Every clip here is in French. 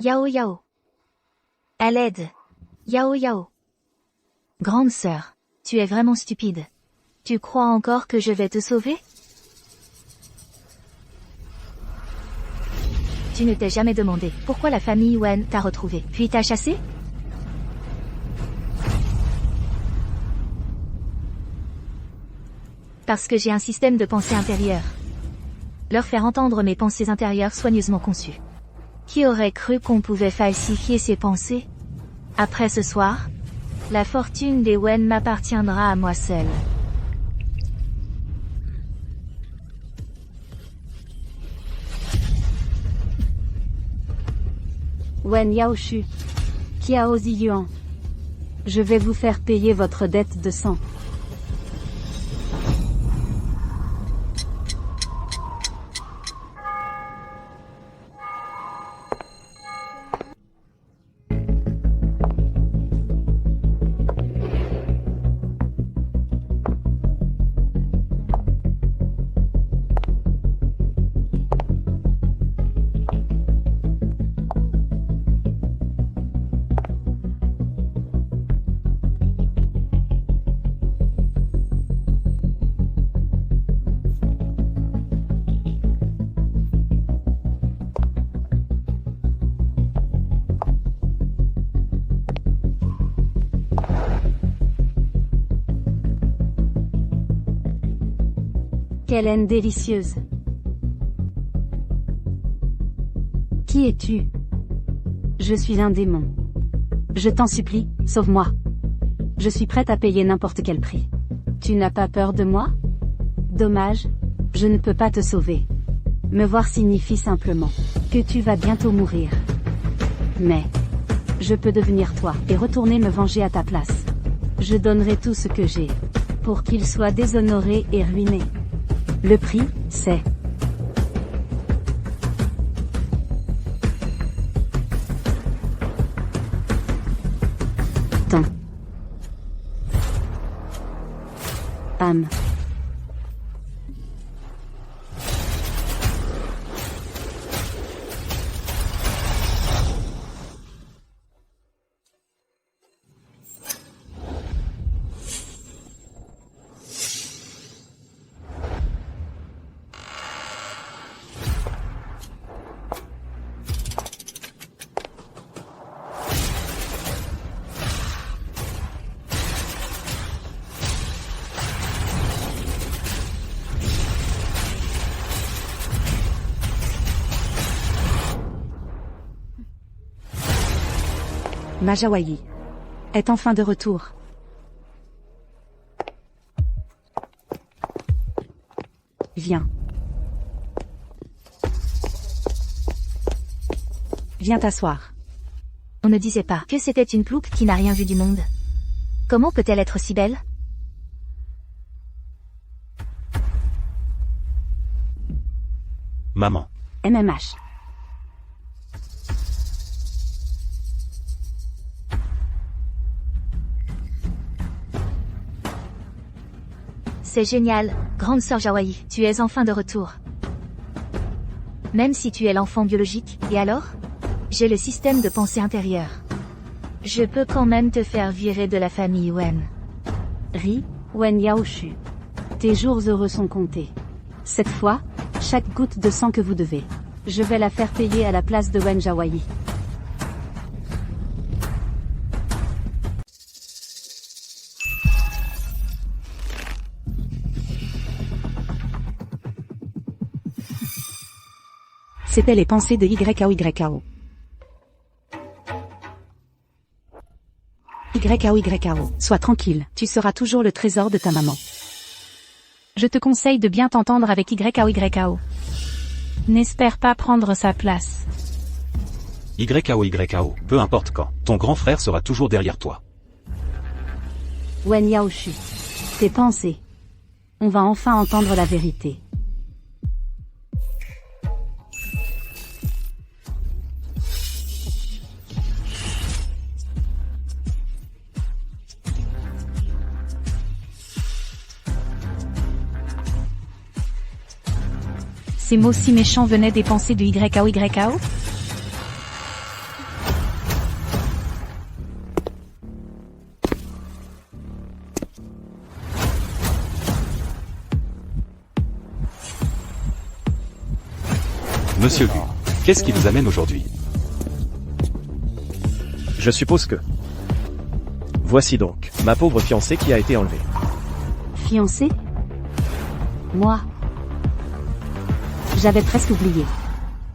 Yao Yao. À l'aide. Yao Yao. Grande sœur, tu es vraiment stupide. Tu crois encore que je vais te sauver? Tu ne t'es jamais demandé pourquoi la famille Wen t'a retrouvé, puis t'a chassé? Parce que j'ai un système de pensée intérieure. Leur faire entendre mes pensées intérieures soigneusement conçues. Qui aurait cru qu'on pouvait falsifier ses pensées? Après ce soir, la fortune des Wen m'appartiendra à moi seul. Wen Yaoshu. Kiao Ziyuan. Je vais vous faire payer votre dette de sang. Quelle haine délicieuse. Qui es-tu? Je suis un démon. Je t'en supplie, sauve-moi. Je suis prête à payer n'importe quel prix. Tu n'as pas peur de moi? Dommage, je ne peux pas te sauver. Me voir signifie simplement que tu vas bientôt mourir. Mais je peux devenir toi et retourner me venger à ta place. Je donnerai tout ce que j'ai pour qu'il soit déshonoré et ruiné. Le prix, c'est... temps. Âme. Majawayi est enfin de retour. Viens. Viens t'asseoir. On ne disait pas que c'était une plouc qui n'a rien vu du monde. Comment peut-elle être si belle? Maman. MMH. C'est génial, grande sœur Jawayi, tu es enfin de retour. Même si tu es l'enfant biologique, et alors? J'ai le système de pensée intérieure. Je peux quand même te faire virer de la famille Wen. Ri, Wen Yaoshu. Tes jours heureux sont comptés. Cette fois, chaque goutte de sang que vous devez, je vais la faire payer à la place de Wen Jawayi. C'étaient les pensées de YAO. YAO. Sois tranquille, tu seras toujours le trésor de ta maman. Je te conseille de bien t'entendre avec YAO. N'espère pas prendre sa place. YAO, peu importe quand, ton grand frère sera toujours derrière toi. Wen Yaoshu. Tes pensées. On va enfin entendre la vérité. Ces mots si méchants venaient des pensées de YAO. Monsieur Gu, qu'est-ce qui vous amène aujourd'hui? Je suppose que... Voici donc, ma pauvre fiancée qui a été enlevée. Fiancé? Moi. J'avais presque oublié.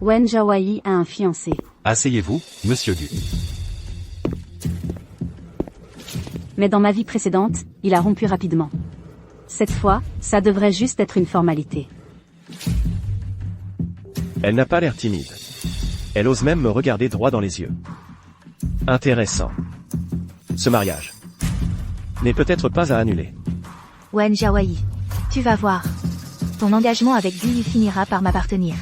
Wen Jiawei a un fiancé. Asseyez-vous, Monsieur Gu. Mais dans ma vie précédente, il a rompu rapidement. Cette fois, ça devrait juste être une formalité. Elle n'a pas l'air timide. Elle ose même me regarder droit dans les yeux. Intéressant. Ce mariage n'est peut-être pas à annuler. Wen Jiawei. Tu vas voir. Ton engagement avec Guy finira par m'appartenir.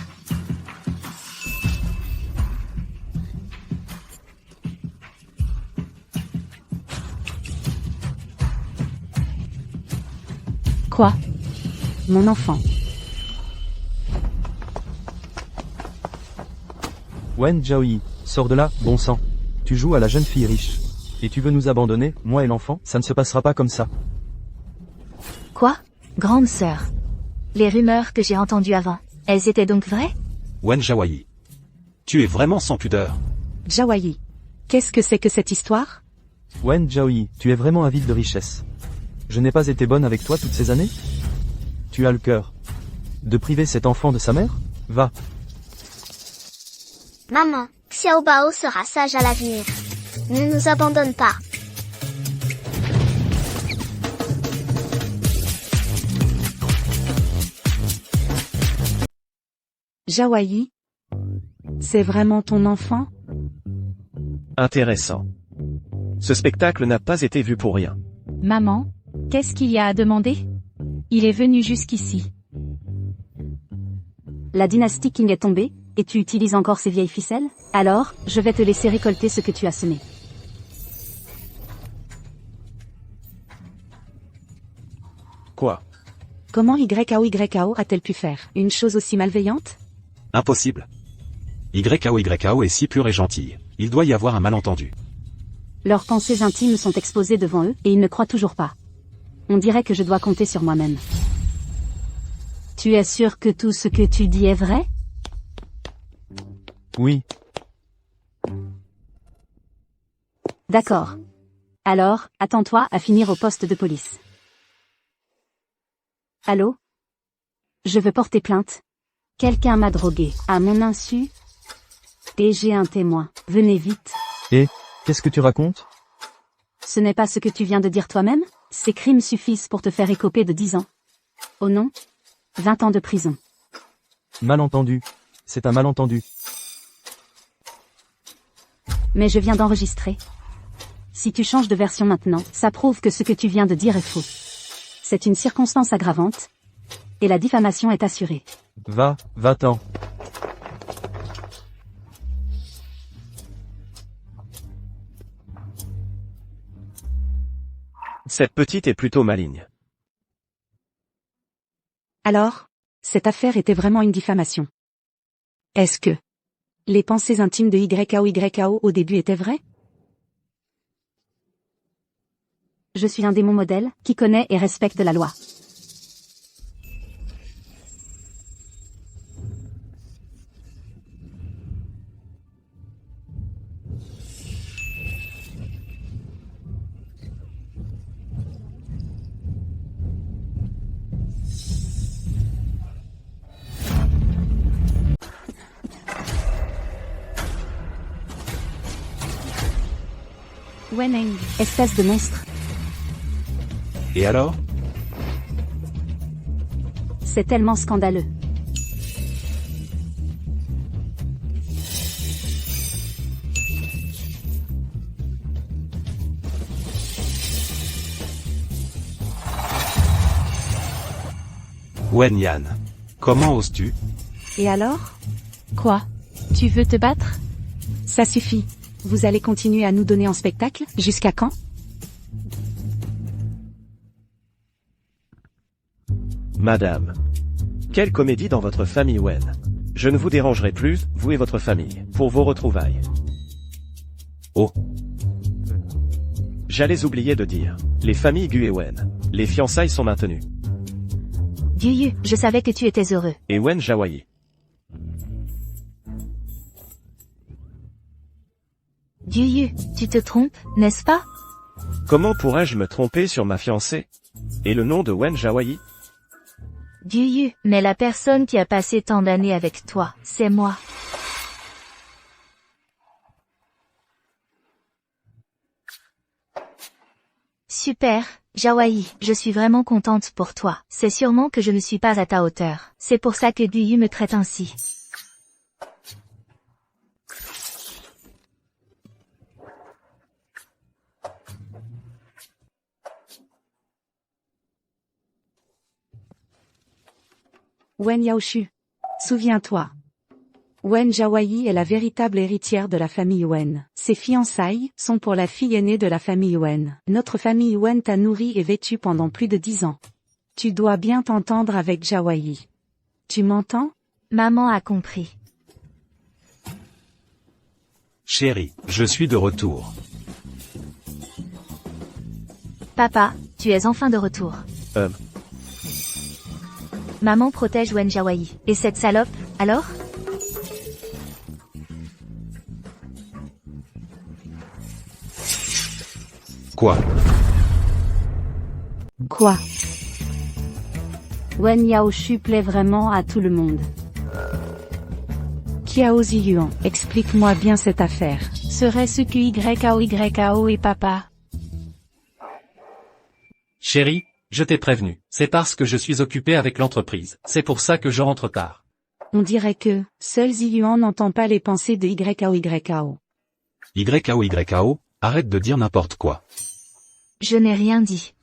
Quoi? Mon enfant. Wen Jiaoyi, sors de là, bon sang. Tu joues à la jeune fille riche. Et tu veux nous abandonner, moi et l'enfant? Ça ne se passera pas comme ça. Quoi? Grande sœur. Les rumeurs que j'ai entendues avant, elles étaient donc vraies? Wen Jiawei. Tu es vraiment sans pudeur. Jiawei. Qu'est-ce que c'est que cette histoire? Wen Jiaoyi, tu es vraiment avide de richesse. Je n'ai pas été bonne avec toi toutes ces années? Tu as le cœur de priver cet enfant de sa mère? Va. Maman, Xiao Bao sera sage à l'avenir. Ne nous abandonne pas. Jiawei. C'est vraiment ton enfant? Intéressant. Ce spectacle n'a pas été vu pour rien. Maman, qu'est-ce qu'il y a à demander? Il est venu jusqu'ici. La dynastie Qing est tombée, et tu utilises encore ces vieilles ficelles? Alors, je vais te laisser récolter ce que tu as semé. Quoi? Comment YKO a-t-elle pu faire une chose aussi malveillante? Impossible. YKO est si pure et gentille. Il doit y avoir un malentendu. Leurs pensées intimes sont exposées devant eux, et ils ne croient toujours pas. On dirait que je dois compter sur moi-même. Tu es sûr que tout ce que tu dis est vrai? Oui. D'accord. Alors, attends-toi à finir au poste de police. Allô? Je veux porter plainte. Quelqu'un m'a drogué, à mon insu. Et j'ai un témoin. Venez vite. Et, qu'est-ce que tu racontes? Ce n'est pas ce que tu viens de dire toi-même? Ces crimes suffisent pour te faire écoper de 10 ans. Oh non? 20 ans de prison. Malentendu. C'est un malentendu. Mais je viens d'enregistrer. Si tu changes de version maintenant, ça prouve que ce que tu viens de dire est faux. C'est une circonstance aggravante. Et la diffamation est assurée. Va-t'en. Cette petite est plutôt maligne. Alors, cette affaire était vraiment une diffamation. Est-ce que les pensées intimes de YKO au début étaient vraies? Je suis un démon modèle, qui connaît et respecte la loi. Weneng. Espèce de monstre. Et alors? C'est tellement scandaleux. Wen Yan. Comment oses-tu? Et alors? Quoi? Tu veux te battre? Ça suffit. Vous allez continuer à nous donner en spectacle, jusqu'à quand? Madame. Quelle comédie dans votre famille Wen. Je ne vous dérangerai plus, vous et votre famille, pour vos retrouvailles. Oh. J'allais oublier de dire. Les familles Gu et Wen. Les fiançailles sont maintenues. Guyu, je savais que tu étais heureux. Et Wen Jiawei. Duyu, tu te trompes, n'est-ce pas? Comment pourrais-je me tromper sur ma fiancée? Et le nom de Wen Jiaoyi? Duyu, mais la personne qui a passé tant d'années avec toi, c'est moi. Super, Jiaoyi, je suis vraiment contente pour toi. C'est sûrement que je ne suis pas à ta hauteur. C'est pour ça que Duyu me traite ainsi. Wen Yaoshu. Souviens-toi. Wen Jiaoyi est la véritable héritière de la famille Wen. Ses fiançailles sont pour la fille aînée de la famille Wen. Notre famille Wen t'a nourri et vêtu pendant plus de 10 ans. Tu dois bien t'entendre avec Jiaoyi. Tu m'entends? Maman a compris. Chérie, je suis de retour. Papa, tu es enfin de retour. Maman protège Wen Jiaoyi. Et cette salope, alors? Quoi? Quoi? Wen Yaoshu plaît vraiment à tout le monde. Qiao Ziyuan, explique-moi bien cette affaire. Serait-ce que YAO et papa? Chérie, je t'ai prévenu. C'est parce que je suis occupé avec l'entreprise. C'est pour ça que je rentre tard. On dirait que, seul Ziyuan n'entend pas les pensées de YAO. YAO, arrête de dire n'importe quoi. Je n'ai rien dit.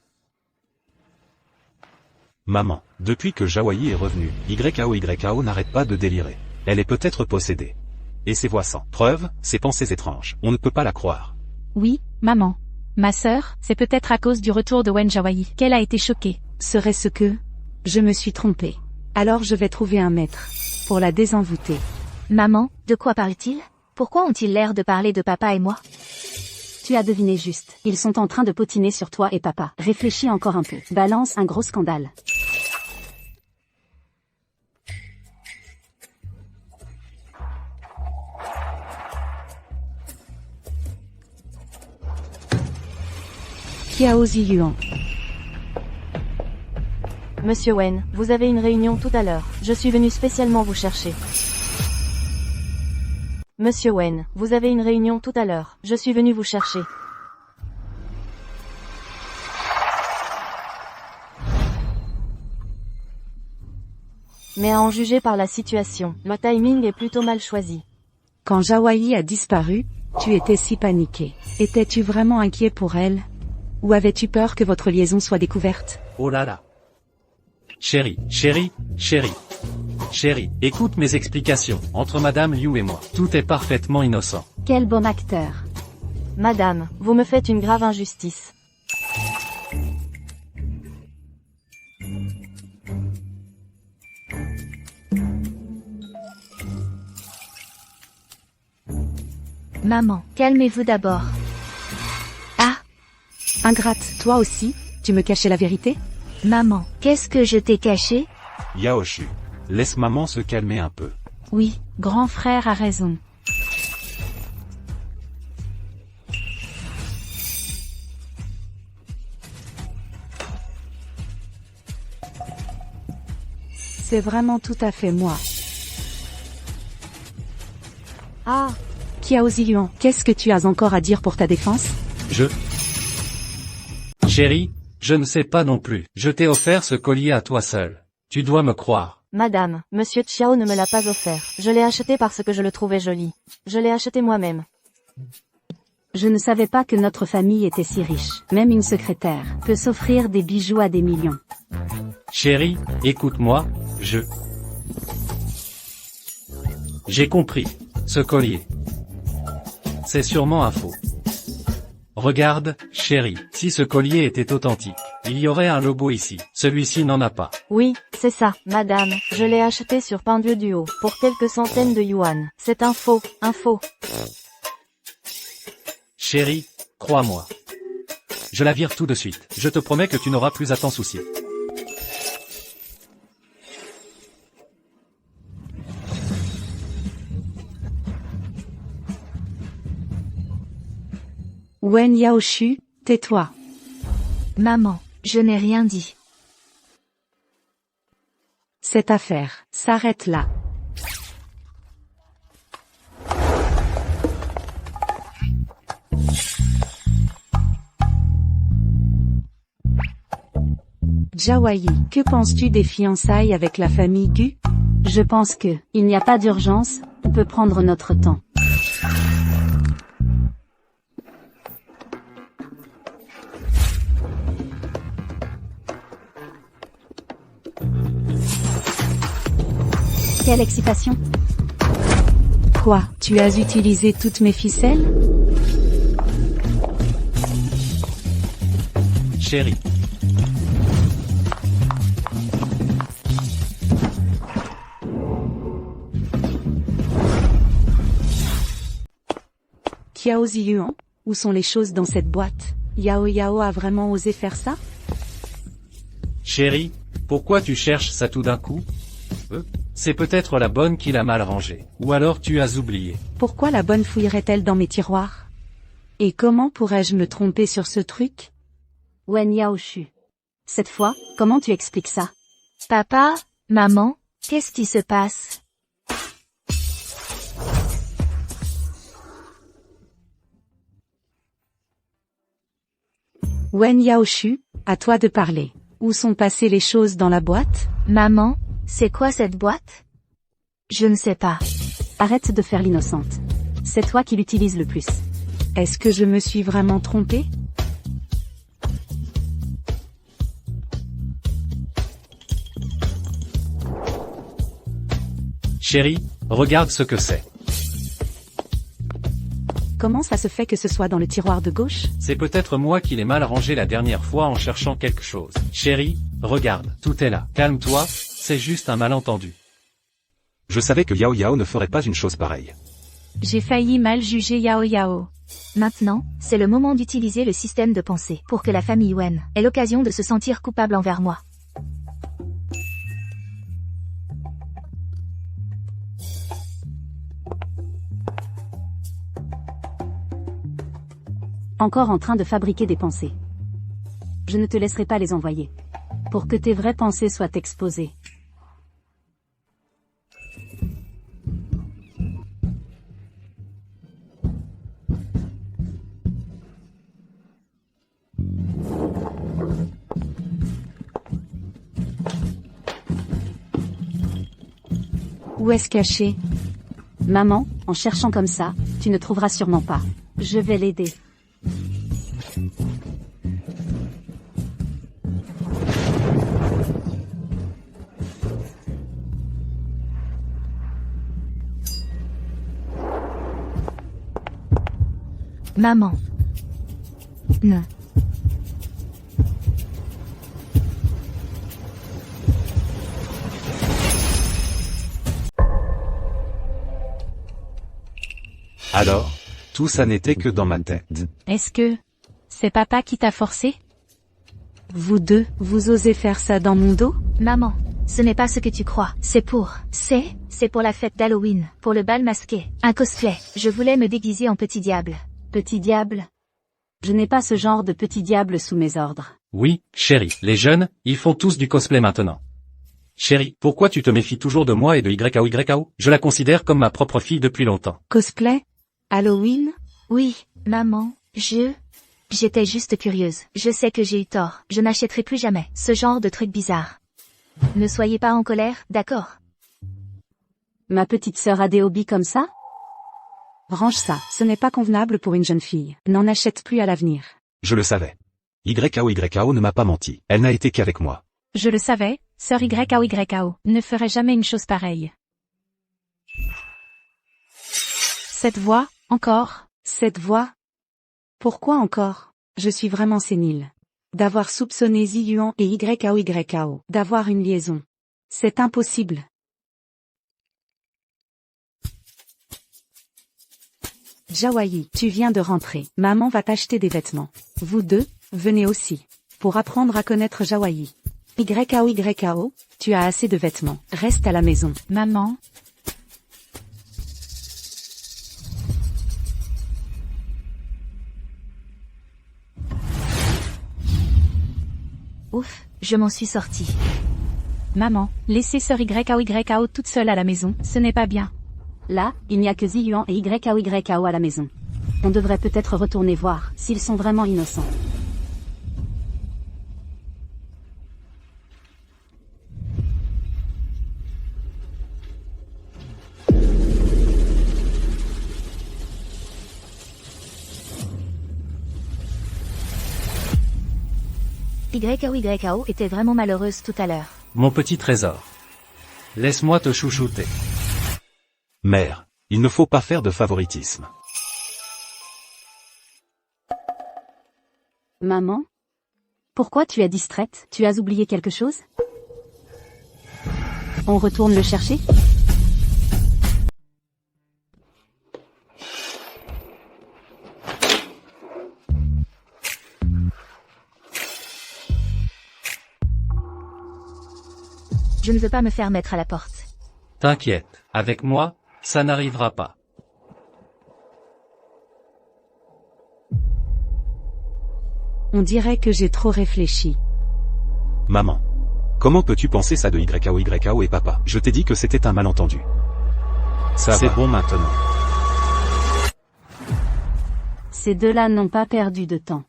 Maman, depuis que Jiaoyi est revenu, YAO n'arrête pas de délirer. Elle est peut-être possédée. Et ses voix sans preuve, ses pensées étranges, on ne peut pas la croire. Oui, maman. Ma sœur, c'est peut-être à cause du retour de Wen Jiaoyi qu'elle a été choquée. Serait-ce que... Je me suis trompée. Alors je vais trouver un maître. Pour la désenvoûter. Maman, de quoi parle-t-il? Pourquoi ont-ils l'air de parler de papa et moi? Tu as deviné juste. Ils sont en train de potiner sur toi et papa. Réfléchis encore un peu. Balance un gros scandale. Qiao Ziyuan. Monsieur Wen, vous avez une réunion tout à l'heure. Je suis venu spécialement vous chercher. Monsieur Wen, vous avez une réunion tout à l'heure. Je suis venu vous chercher. Mais à en juger par la situation, le timing est plutôt mal choisi. Quand Jiaoyi a disparu, tu étais si paniqué. Étais-tu vraiment inquiet pour elle? Ou avais-tu peur que votre liaison soit découverte? Oh là là. Chérie, écoute mes explications. Entre Madame Liu et moi, tout est parfaitement innocent. Quel bon acteur. Madame, vous me faites une grave injustice. Maman, calmez-vous d'abord. Ah! Ingrate, toi aussi, tu me cachais la vérité? Maman, qu'est-ce que je t'ai caché? Yaoshu, laisse maman se calmer un peu. Oui, grand frère a raison. C'est vraiment tout à fait moi. Ah! Qiao Ziyuan, qu'est-ce que tu as encore à dire pour ta défense? Chérie, je ne sais pas non plus. Je t'ai offert ce collier à toi seul. Tu dois me croire. Madame, Monsieur Qiao ne me l'a pas offert. Je l'ai acheté parce que je le trouvais joli. Je l'ai acheté moi-même. Je ne savais pas que notre famille était si riche. Même une secrétaire peut s'offrir des bijoux à des millions. Chérie, écoute-moi, J'ai compris. Ce collier. C'est sûrement un faux. Regarde, chérie, si ce collier était authentique, il y aurait un logo ici. Celui-ci n'en a pas. Oui, c'est ça, madame. Je l'ai acheté sur Pinduoduo pour quelques centaines de yuan. C'est un faux. Chérie, crois-moi. Je la vire tout de suite. Je te promets que tu n'auras plus à t'en soucier. Wen Yaoshu, tais-toi. Maman, je n'ai rien dit. Cette affaire s'arrête là. Jawayi, que penses-tu des fiançailles avec la famille Gu? Je pense que, il n'y a pas d'urgence, on peut prendre notre temps. Quelle excitation! Quoi, tu as utilisé toutes mes ficelles? Chérie. Qiao Ziyuan, où sont les choses dans cette boîte? Yao Yao a vraiment osé faire ça? Chérie, pourquoi tu cherches ça tout d'un coup? C'est peut-être la bonne qui l'a mal rangée. Ou alors tu as oublié. Pourquoi la bonne fouillerait-elle dans mes tiroirs? Et comment pourrais-je me tromper sur ce truc? Wen Yaoshu. Cette fois, comment tu expliques ça? Papa, maman, qu'est-ce qui se passe? Wen Yaoshu, à toi de parler. Où sont passées les choses dans la boîte? Maman, c'est quoi cette boîte? Je ne sais pas. Arrête de faire l'innocente. C'est toi qui l'utilises le plus. Est-ce que je me suis vraiment trompée? Chérie, regarde ce que c'est. Comment ça se fait que ce soit dans le tiroir de gauche? C'est peut-être moi qui l'ai mal rangé la dernière fois en cherchant quelque chose. Chérie, regarde, tout est là. Calme-toi, c'est juste un malentendu. Je savais que Yao Yao ne ferait pas une chose pareille. J'ai failli mal juger Yao Yao. Maintenant, c'est le moment d'utiliser le système de pensée pour que la famille Wen ait l'occasion de se sentir coupable envers moi. Encore en train de fabriquer des pensées. Je ne te laisserai pas les envoyer. Pour que tes vraies pensées soient exposées. Où est-ce caché? Maman, en cherchant comme ça, tu ne trouveras sûrement pas. Je vais l'aider. Maman. Non. Alors, tout ça n'était que dans ma tête. Est-ce que c'est papa qui t'a forcé? Vous deux, vous osez faire ça dans mon dos? Maman, ce n'est pas ce que tu crois. C'est pour la fête d'Halloween, pour le bal masqué. Un cosplay. Je voulais me déguiser en petit diable. Petit diable? Je n'ai pas ce genre de petit diable sous mes ordres. Oui, chérie, les jeunes, ils font tous du cosplay maintenant. Chérie, pourquoi tu te méfies toujours de moi et de YAO? Je la considère comme ma propre fille depuis longtemps. Cosplay? Halloween? Oui, maman, j'étais juste curieuse. Je sais que j'ai eu tort. Je n'achèterai plus jamais ce genre de truc bizarre. Ne soyez pas en colère, d'accord? Ma petite sœur a des hobbies comme ça? Range ça, ce n'est pas convenable pour une jeune fille. N'en achète plus à l'avenir. Je le savais. YAO ne m'a pas menti. Elle n'a été qu'avec moi. Je le savais, sœur YAO ne ferait jamais une chose pareille. Cette voix, encore? Cette voix? Pourquoi encore? Je suis vraiment sénile. D'avoir soupçonné Ziyuan et YAO, d'avoir une liaison. C'est impossible. Jawayi, tu viens de rentrer. Maman va t'acheter des vêtements. Vous deux, venez aussi. Pour apprendre à connaître Jawayi. YAO, tu as assez de vêtements. Reste à la maison. Maman? Ouf, je m'en suis sortie. Maman, laisser sœur YAO toute seule à la maison, ce n'est pas bien. Là, il n'y a que Ziyuan et YAO à la maison. On devrait peut-être retourner voir s'ils sont vraiment innocents. YAO était vraiment malheureuse tout à l'heure. Mon petit trésor. Laisse-moi te chouchouter. Mère, il ne faut pas faire de favoritisme. Maman? Pourquoi tu es distraite? Tu as oublié quelque chose? On retourne le chercher? Je ne veux pas me faire mettre à la porte. T'inquiète, avec moi, ça n'arrivera pas. On dirait que j'ai trop réfléchi. Maman. Comment peux-tu penser ça de YAO et papa? Je t'ai dit que c'était un malentendu. Ça c'est bon maintenant. Ces deux-là n'ont pas perdu de temps.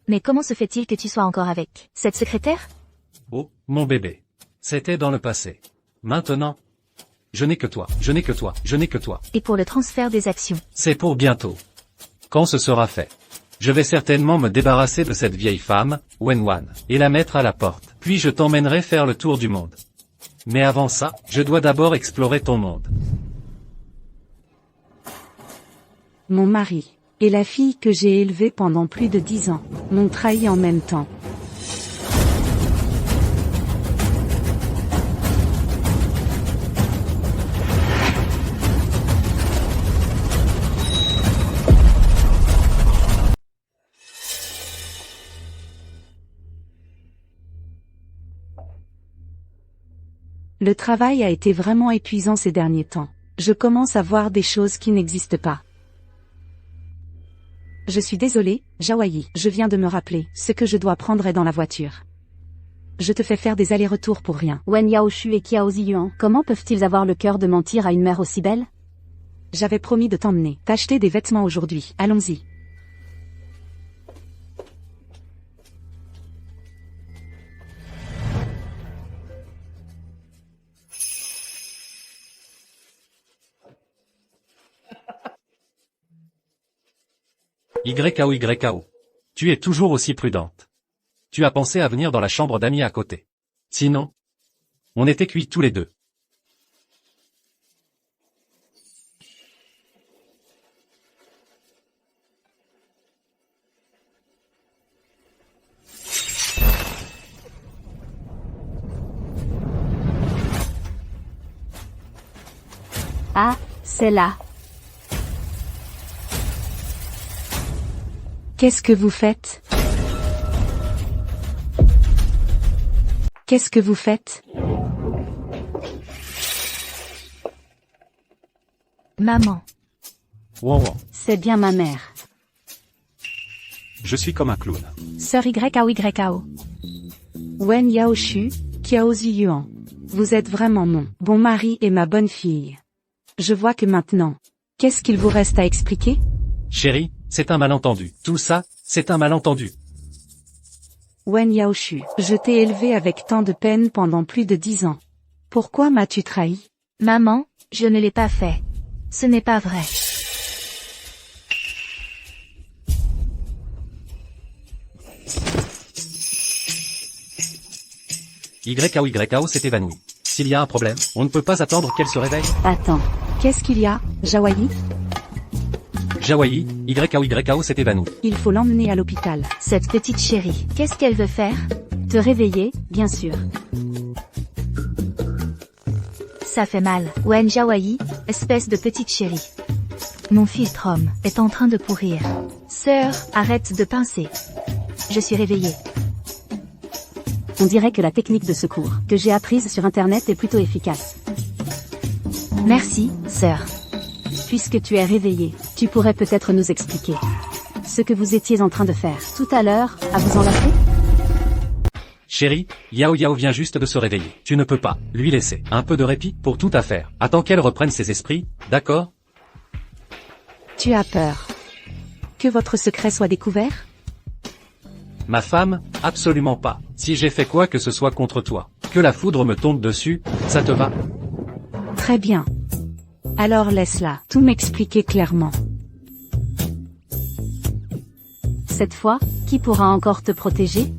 Mais comment se fait-il que tu sois encore avec cette secrétaire? Oh, mon bébé. C'était dans le passé. Maintenant, je n'ai que toi, je n'ai que toi, je n'ai que toi. Et pour le transfert des actions? C'est pour bientôt. Quand ce sera fait, je vais certainement me débarrasser de cette vieille femme, Wenwan, et la mettre à la porte. Puis je t'emmènerai faire le tour du monde. Mais avant ça, je dois d'abord explorer ton monde. Mon mari et la fille que j'ai élevée pendant plus de 10 ans m'ont trahi en même temps. Le travail a été vraiment épuisant ces derniers temps. Je commence à voir des choses qui n'existent pas. Je suis désolée, Jawayi, je viens de me rappeler, ce que je dois prendre est dans la voiture. Je te fais faire des allers-retours pour rien. Wen Yaoshu et Qiao Ziyuan, comment peuvent-ils avoir le cœur de mentir à une mère aussi belle? J'avais promis de t'emmener, t'acheter des vêtements aujourd'hui, allons-y. YAO. Tu es toujours aussi prudente. Tu as pensé à venir dans la chambre d'amis à côté. Sinon, on était cuits tous les deux. Ah, c'est là. Qu'est-ce que vous faites? Qu'est-ce que vous faites? Maman. Wow. C'est bien ma mère. Je suis comme un clown. Sœur YAO. Wen Yaoshu, Qiao Ziyuan. Vous êtes vraiment mon bon mari et ma bonne fille. Je vois que maintenant. Qu'est-ce qu'il vous reste à expliquer? Chérie, c'est un malentendu. Tout ça, c'est un malentendu. Wen Yaoshu, je t'ai élevé avec tant de peine pendant plus de 10 ans. Pourquoi m'as-tu trahi? Maman, je ne l'ai pas fait. Ce n'est pas vrai. YAO s'est évanoui. S'il y a un problème, on ne peut pas attendre qu'elle se réveille. Attends, qu'est-ce qu'il y a, Jawayi? Jawayi, YAO s'est évanoui. Il faut l'emmener à l'hôpital. Cette petite chérie, qu'est-ce qu'elle veut faire? Te réveiller, bien sûr. Ça fait mal. Wen Jawayi, espèce de petite chérie. Mon filtre homme est en train de pourrir. Sœur, arrête de pincer. Je suis réveillée. On dirait que la technique de secours que j'ai apprise sur Internet est plutôt efficace. Merci, sœur. Puisque tu es réveillé, tu pourrais peut-être nous expliquer ce que vous étiez en train de faire tout à l'heure, à vous enlacer? Chérie, Yao Yao vient juste de se réveiller. Tu ne peux pas lui laisser un peu de répit pour toute affaire. Attends qu'elle reprenne ses esprits, d'accord? Tu as peur que votre secret soit découvert? Ma femme, absolument pas. Si j'ai fait quoi que ce soit contre toi, que la foudre me tombe dessus, ça te va? Très bien. Alors laisse-la tout m'expliquer clairement. Cette fois, qui pourra encore te protéger?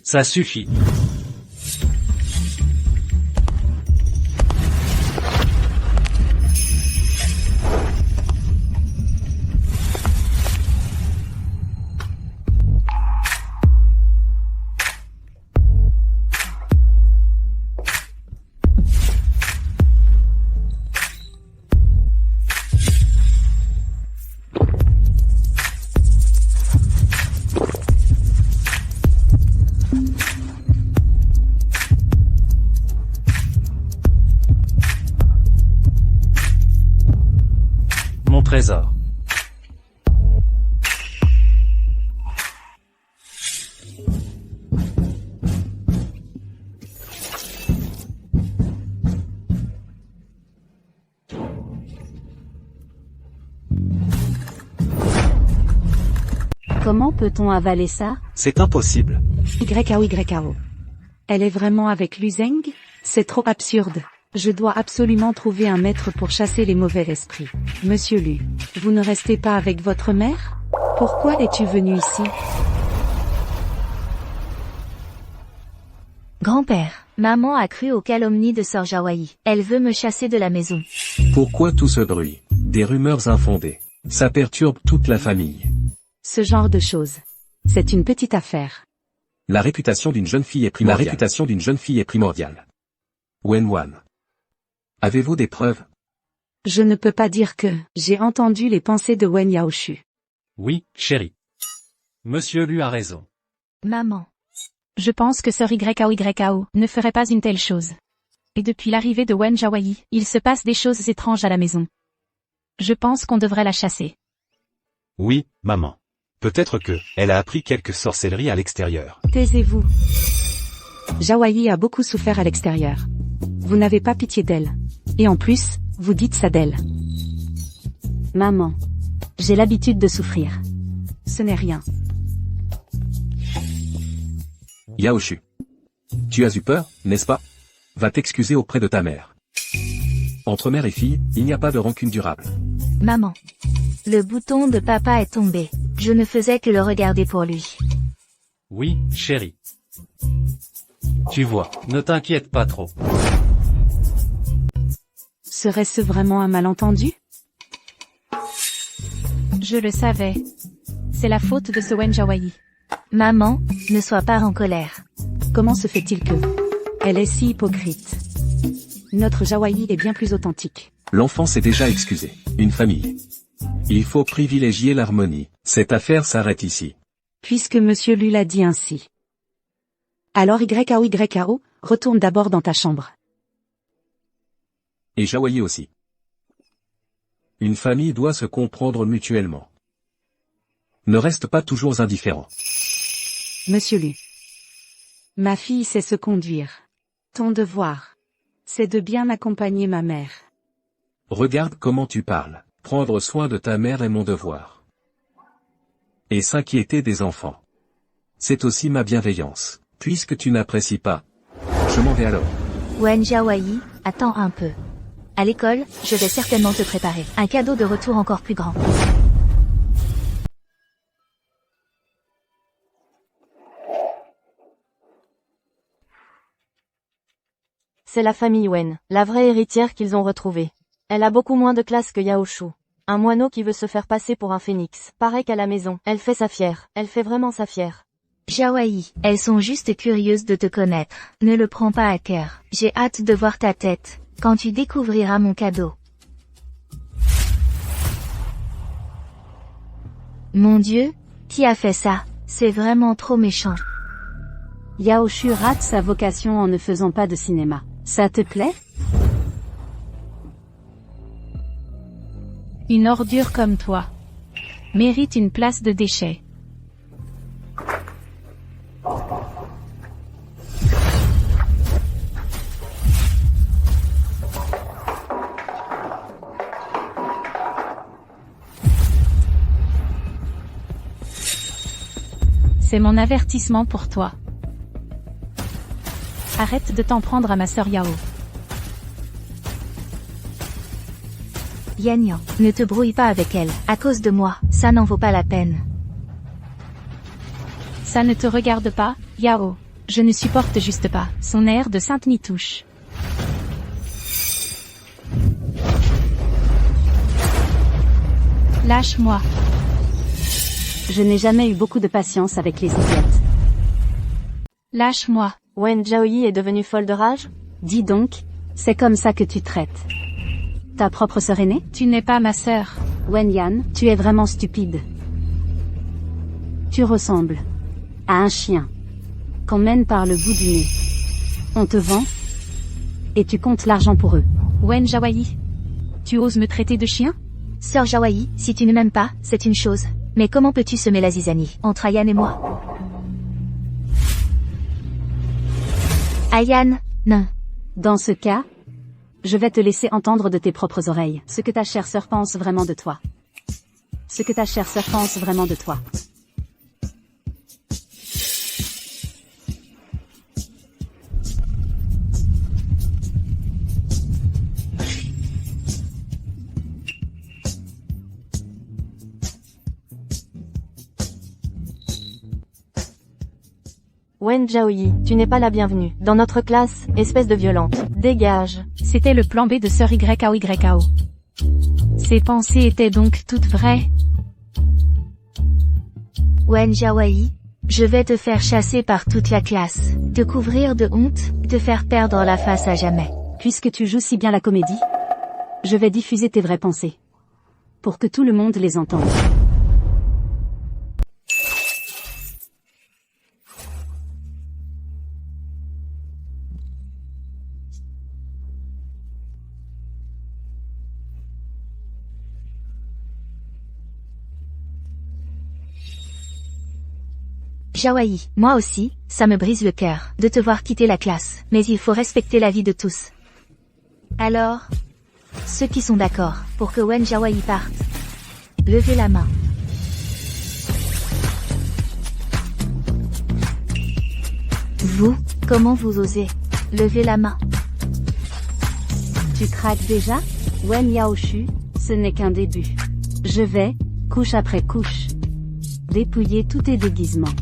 Ça suffit. Mon trésor. Comment peut-on avaler ça? C'est impossible. YAO. Elle est vraiment avec Lu Zeng? C'est trop absurde. Je dois absolument trouver un maître pour chasser les mauvais esprits. Monsieur Lu, vous ne restez pas avec votre mère? Pourquoi es-tu venu ici? Grand-père, maman a cru aux calomnies de sœur Jawayi. Elle veut me chasser de la maison. Pourquoi tout ce bruit? Des rumeurs infondées. Ça perturbe toute la famille. Ce genre de choses. C'est une petite affaire. La réputation d'une jeune fille est primordiale. Wenwan. Avez-vous des preuves? Je ne peux pas dire que j'ai entendu les pensées de Wen Yaoshu. Oui, chérie. Monsieur Lu a raison. Maman. Je pense que sœur YAO ne ferait pas une telle chose. Et depuis l'arrivée de Wen Jawayi, il se passe des choses étranges à la maison. Je pense qu'on devrait la chasser. Oui, maman. Peut-être que, elle a appris quelques sorcelleries à l'extérieur. Taisez-vous. Jawayi a beaucoup souffert à l'extérieur. Vous n'avez pas pitié d'elle. Et en plus, vous dites ça d'elle. Maman. J'ai l'habitude de souffrir. Ce n'est rien. Yaoshu. Tu as eu peur, n'est-ce pas? Va t'excuser auprès de ta mère. Entre mère et fille, il n'y a pas de rancune durable. Maman. Le bouton de papa est tombé. Je ne faisais que le regarder pour lui. Oui, chérie. Tu vois, ne t'inquiète pas trop. Serait-ce vraiment un malentendu? Je le savais. C'est la faute de ce Wen Jawayi. Maman, ne sois pas en colère. Comment se fait-il que elle est si hypocrite? Notre Jawayi est bien plus authentique. L'enfant s'est déjà excusé. Une famille. Il faut privilégier l'harmonie. Cette affaire s'arrête ici. Puisque Monsieur Lu l'a dit ainsi. Alors YAO, retourne d'abord dans ta chambre. Et Jawayi aussi. Une famille doit se comprendre mutuellement. Ne reste pas toujours indifférent. Monsieur Lu. Ma fille sait se conduire. Ton devoir, c'est de bien accompagner ma mère. Regarde comment tu parles. Prendre soin de ta mère est mon devoir. Et s'inquiéter des enfants. C'est aussi ma bienveillance. Puisque tu n'apprécies pas, je m'en vais alors. Wen Jawayi, attends un peu. À l'école, je vais certainement te préparer un cadeau de retour encore plus grand. C'est la famille Wen, la vraie héritière qu'ils ont retrouvée. Elle a beaucoup moins de classe que Yaoshu. Un moineau qui veut se faire passer pour un phénix. Pareil qu'à la maison, elle fait sa fière. Elle fait vraiment sa fière. Jawayi, elles sont juste curieuses de te connaître. Ne le prends pas à cœur. J'ai hâte de voir ta tête, quand tu découvriras mon cadeau. Mon Dieu, qui a fait ça? C'est vraiment trop méchant. Yao Shu rate sa vocation en ne faisant pas de cinéma. Ça te plaît? Une ordure comme toi mérite une place de déchet. C'est mon avertissement pour toi. Arrête de t'en prendre à ma sœur Yao. Yan Yan, ne te brouille pas avec elle. À cause de moi, ça n'en vaut pas la peine. Ça ne te regarde pas, Yao. Je ne supporte juste pas son air de sainte nitouche. Lâche-moi. Je n'ai jamais eu beaucoup de patience avec les idiotes. Lâche-moi. Wen Zhaoyi est devenue folle de rage? Dis donc, c'est comme ça que tu traites ta propre sœur aînée? Tu n'es pas ma sœur. Wen Yan, tu es vraiment stupide. Tu ressembles à un chien qu'on mène par le bout du nez. On te vend et tu comptes l'argent pour eux. Wen Zhaoyi, tu oses me traiter de chien? Sœur Zhaoyi, si tu ne m'aimes pas, c'est une chose. Mais comment peux-tu semer la zizanie entre Ayan et moi? Ayan, non. Dans ce cas, je vais te laisser entendre de tes propres oreilles ce que ta chère sœur pense vraiment de toi. Ce que ta chère sœur pense vraiment de toi. Wen Zhaoyi, tu n'es pas la bienvenue. Dans notre classe, espèce de violente. Dégage. C'était le plan B de sœur YAO. Ses pensées étaient donc toutes vraies. Wen Zhaoyi, je vais te faire chasser par toute la classe, te couvrir de honte, te faire perdre la face à jamais. Puisque tu joues si bien la comédie, je vais diffuser tes vraies pensées. Pour que tout le monde les entende. Zhaoyi, moi aussi, ça me brise le cœur de te voir quitter la classe, mais il faut respecter l'avis de tous. Alors, ceux qui sont d'accord pour que Wen Zhaoyi parte, levez la main. Vous, comment vous osez? Levez la main. Tu craques déjà? Wen Yaoshu, ce n'est qu'un début. Je vais, couche après couche, dépouiller tous tes déguisements.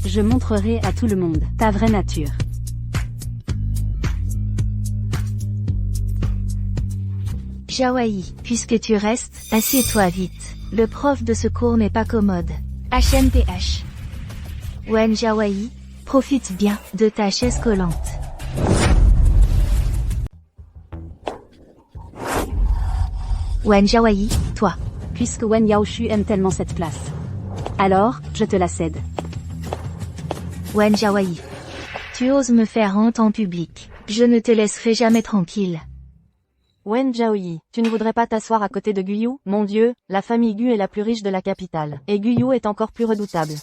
Je montrerai à tout le monde ta vraie nature. Zhaoyi, puisque tu restes, assieds-toi vite. Le prof de secours n'est pas commode. HMTH. Wen Zhaoyi, profite bien de ta chaise collante. Wen Zhaoyi, toi. Puisque Wen Yaoshu aime tellement cette place, alors, je te la cède. Wen Zhaoyi, tu oses me faire honte en public. Je ne te laisserai jamais tranquille. Wen Zhaoyi, tu ne voudrais pas t'asseoir à côté de Guyu? Mon Dieu, la famille Gu est la plus riche de la capitale. Et Guyu est encore plus redoutable.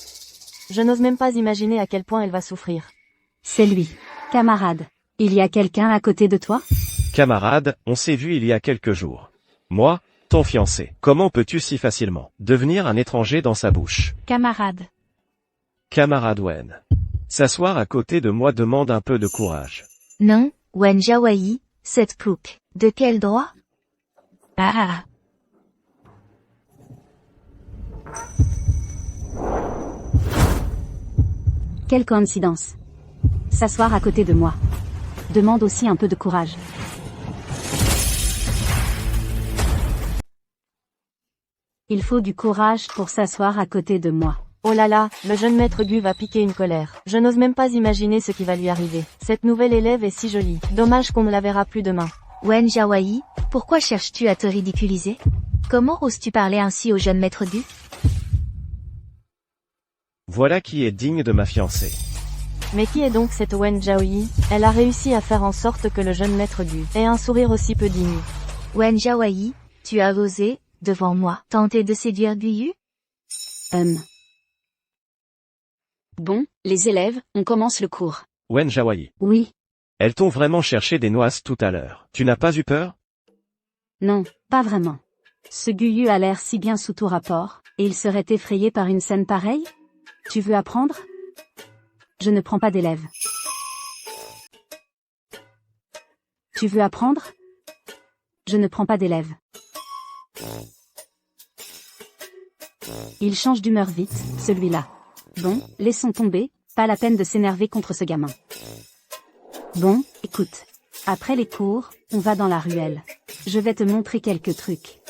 Je n'ose même pas imaginer à quel point elle va souffrir. C'est lui. Camarade. Il y a quelqu'un à côté de toi? Camarade, on s'est vu il y a quelques jours. Moi, ton fiancé. Comment peux-tu si facilement devenir un étranger dans sa bouche? Camarade. Camarade Wen. S'asseoir à côté de moi demande un peu de courage. Non, Wen Zhaoyi, cette plouc. De quel droit? Ah. Quelle coïncidence. S'asseoir à côté de moi demande aussi un peu de courage. Il faut du courage pour s'asseoir à côté de moi. Oh là là, le jeune maître Gu va piquer une colère. Je n'ose même pas imaginer ce qui va lui arriver. Cette nouvelle élève est si jolie. Dommage qu'on ne la verra plus demain. Wen Zhaoyi, pourquoi cherches-tu à te ridiculiser? Comment oses-tu parler ainsi au jeune maître Gu? Voilà qui est digne de ma fiancée. Mais qui est donc cette Wen Zhaoyi? Elle a réussi à faire en sorte que le jeune maître Gu ait un sourire aussi peu digne. Wen Zhaoyi, tu as osé, devant moi, tenter de séduire Guyu? Bon, les élèves, on commence le cours. Wen Zhaoyi. Oui. Elles t'ont vraiment cherché des noix tout à l'heure. Tu n'as pas eu peur? Non, pas vraiment. Ce Guyu a l'air si bien sous tout rapport, et il serait effrayé par une scène pareille? Tu veux apprendre? Je ne prends pas d'élèves. Tu veux apprendre? Je ne prends pas d'élèves. Il change d'humeur vite, celui-là. Bon, laissons tomber, pas la peine de s'énerver contre ce gamin. Bon, écoute. Après les cours, on va dans la ruelle. Je vais te montrer quelques trucs.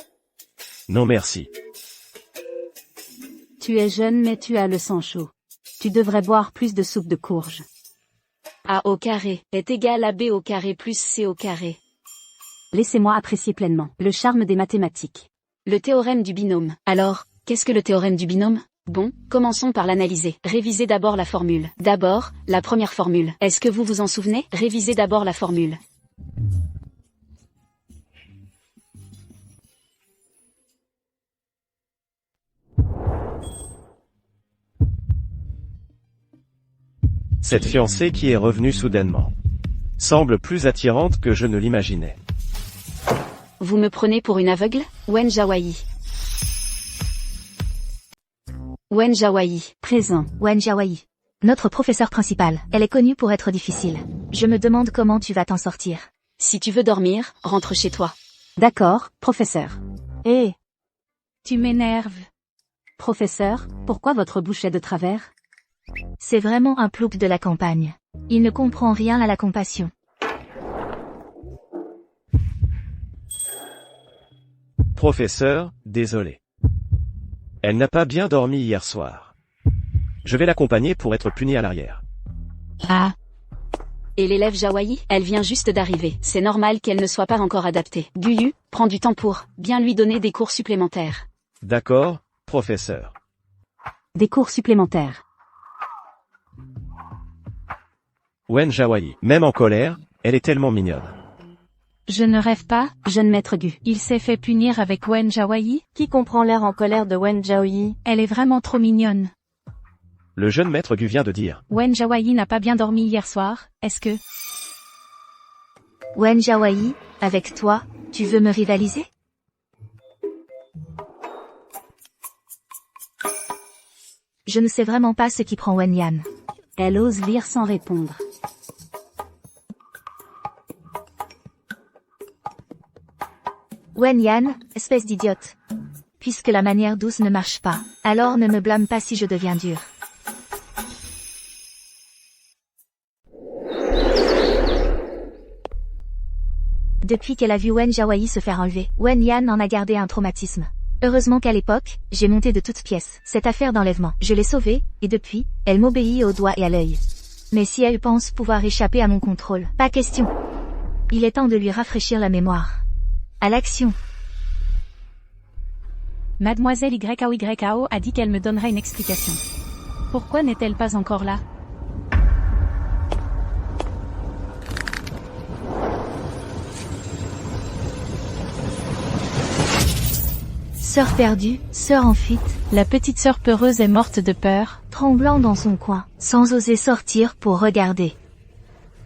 Non merci. Tu es jeune mais tu as le sang chaud. Tu devrais boire plus de soupe de courge. A au carré est égal à B au carré plus C au carré. Laissez-moi apprécier pleinement le charme des mathématiques. Le théorème du binôme. Alors, qu'est-ce que le théorème du binôme? Bon, commençons par l'analyser. Révisez d'abord la formule. D'abord, la première formule. Est-ce que vous vous en souvenez? Révisez d'abord la formule. Cette fiancée qui est revenue soudainement semble plus attirante que je ne l'imaginais. Vous me prenez pour une aveugle? Wen Zhaoyi. Wen Zhaoyi, présent. Wen Zhaoyi. Notre professeur principal. Elle est connue pour être difficile. Je me demande comment tu vas t'en sortir. Si tu veux dormir, rentre chez toi. D'accord, professeur. Tu m'énerves. Professeur, pourquoi votre bouche est de travers? C'est vraiment un plouc de la campagne. Il ne comprend rien à la compassion. Professeur, désolé. Elle n'a pas bien dormi hier soir. Je vais l'accompagner pour être puni à l'arrière. Ah. Et l'élève Zhaoyi, elle vient juste d'arriver. C'est normal qu'elle ne soit pas encore adaptée. Guyu, prends du temps pour bien lui donner des cours supplémentaires. D'accord, professeur. Des cours supplémentaires. Wen Zhaoyi, même en colère, elle est tellement mignonne. Je ne rêve pas. Jeune maître Gu. Il s'est fait punir avec Wen Zhaoyi? Qui comprend l'air en colère de Wen Zhaoyi? Elle est vraiment trop mignonne. Le jeune maître Gu vient de dire. Wen Zhaoyi n'a pas bien dormi hier soir, est-ce que... Wen Zhaoyi, avec toi, tu veux me rivaliser? Je ne sais vraiment pas ce qui prend Wen Yan. Elle ose lire sans répondre. Wen Yan, espèce d'idiote. Puisque la manière douce ne marche pas, alors ne me blâme pas si je deviens dur. Depuis qu'elle a vu Wen Zhaoyi se faire enlever, Wen Yan en a gardé un traumatisme. Heureusement qu'à l'époque, j'ai monté de toutes pièces cette affaire d'enlèvement. Je l'ai sauvée, et depuis, elle m'obéit au doigt et à l'œil. Mais si elle pense pouvoir échapper à mon contrôle, pas question. Il est temps de lui rafraîchir la mémoire. À l'action. Mademoiselle YKO a dit qu'elle me donnerait une explication. Pourquoi n'est-elle pas encore là? Sœur perdue, sœur en fuite, la petite sœur peureuse est morte de peur, tremblant dans son coin, sans oser sortir pour regarder.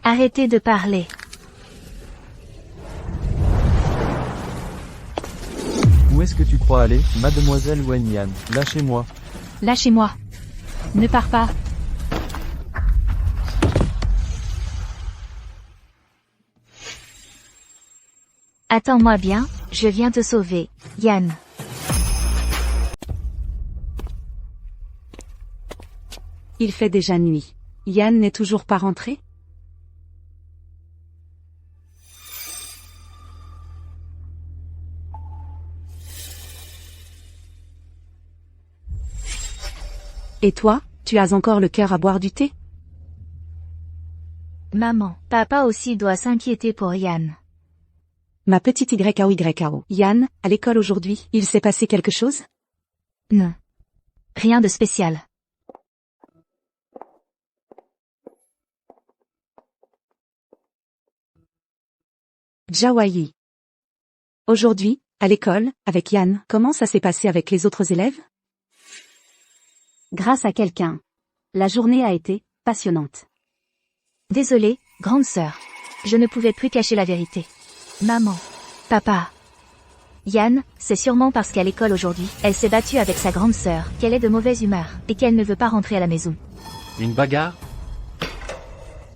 Arrêtez de parler. Où est-ce que tu crois aller, mademoiselle Wen Yan? Lâchez-moi. Lâchez-moi. Ne pars pas. Attends-moi bien, je viens te sauver, Yan. Il fait déjà nuit. Yan n'est toujours pas rentré? Et toi, tu as encore le cœur à boire du thé? Maman, papa aussi doit s'inquiéter pour Yan. Ma petite YKO. Yan, à l'école aujourd'hui, il s'est passé quelque chose? Non. Rien de spécial. Jawayi. Aujourd'hui, à l'école, avec Yann, comment ça s'est passé avec les autres élèves? Grâce à quelqu'un. La journée a été passionnante. Désolée, grande sœur. Je ne pouvais plus cacher la vérité. Maman. Papa. Yann, c'est sûrement parce qu'à l'école aujourd'hui, elle s'est battue avec sa grande sœur, qu'elle est de mauvaise humeur, et qu'elle ne veut pas rentrer à la maison. Une bagarre?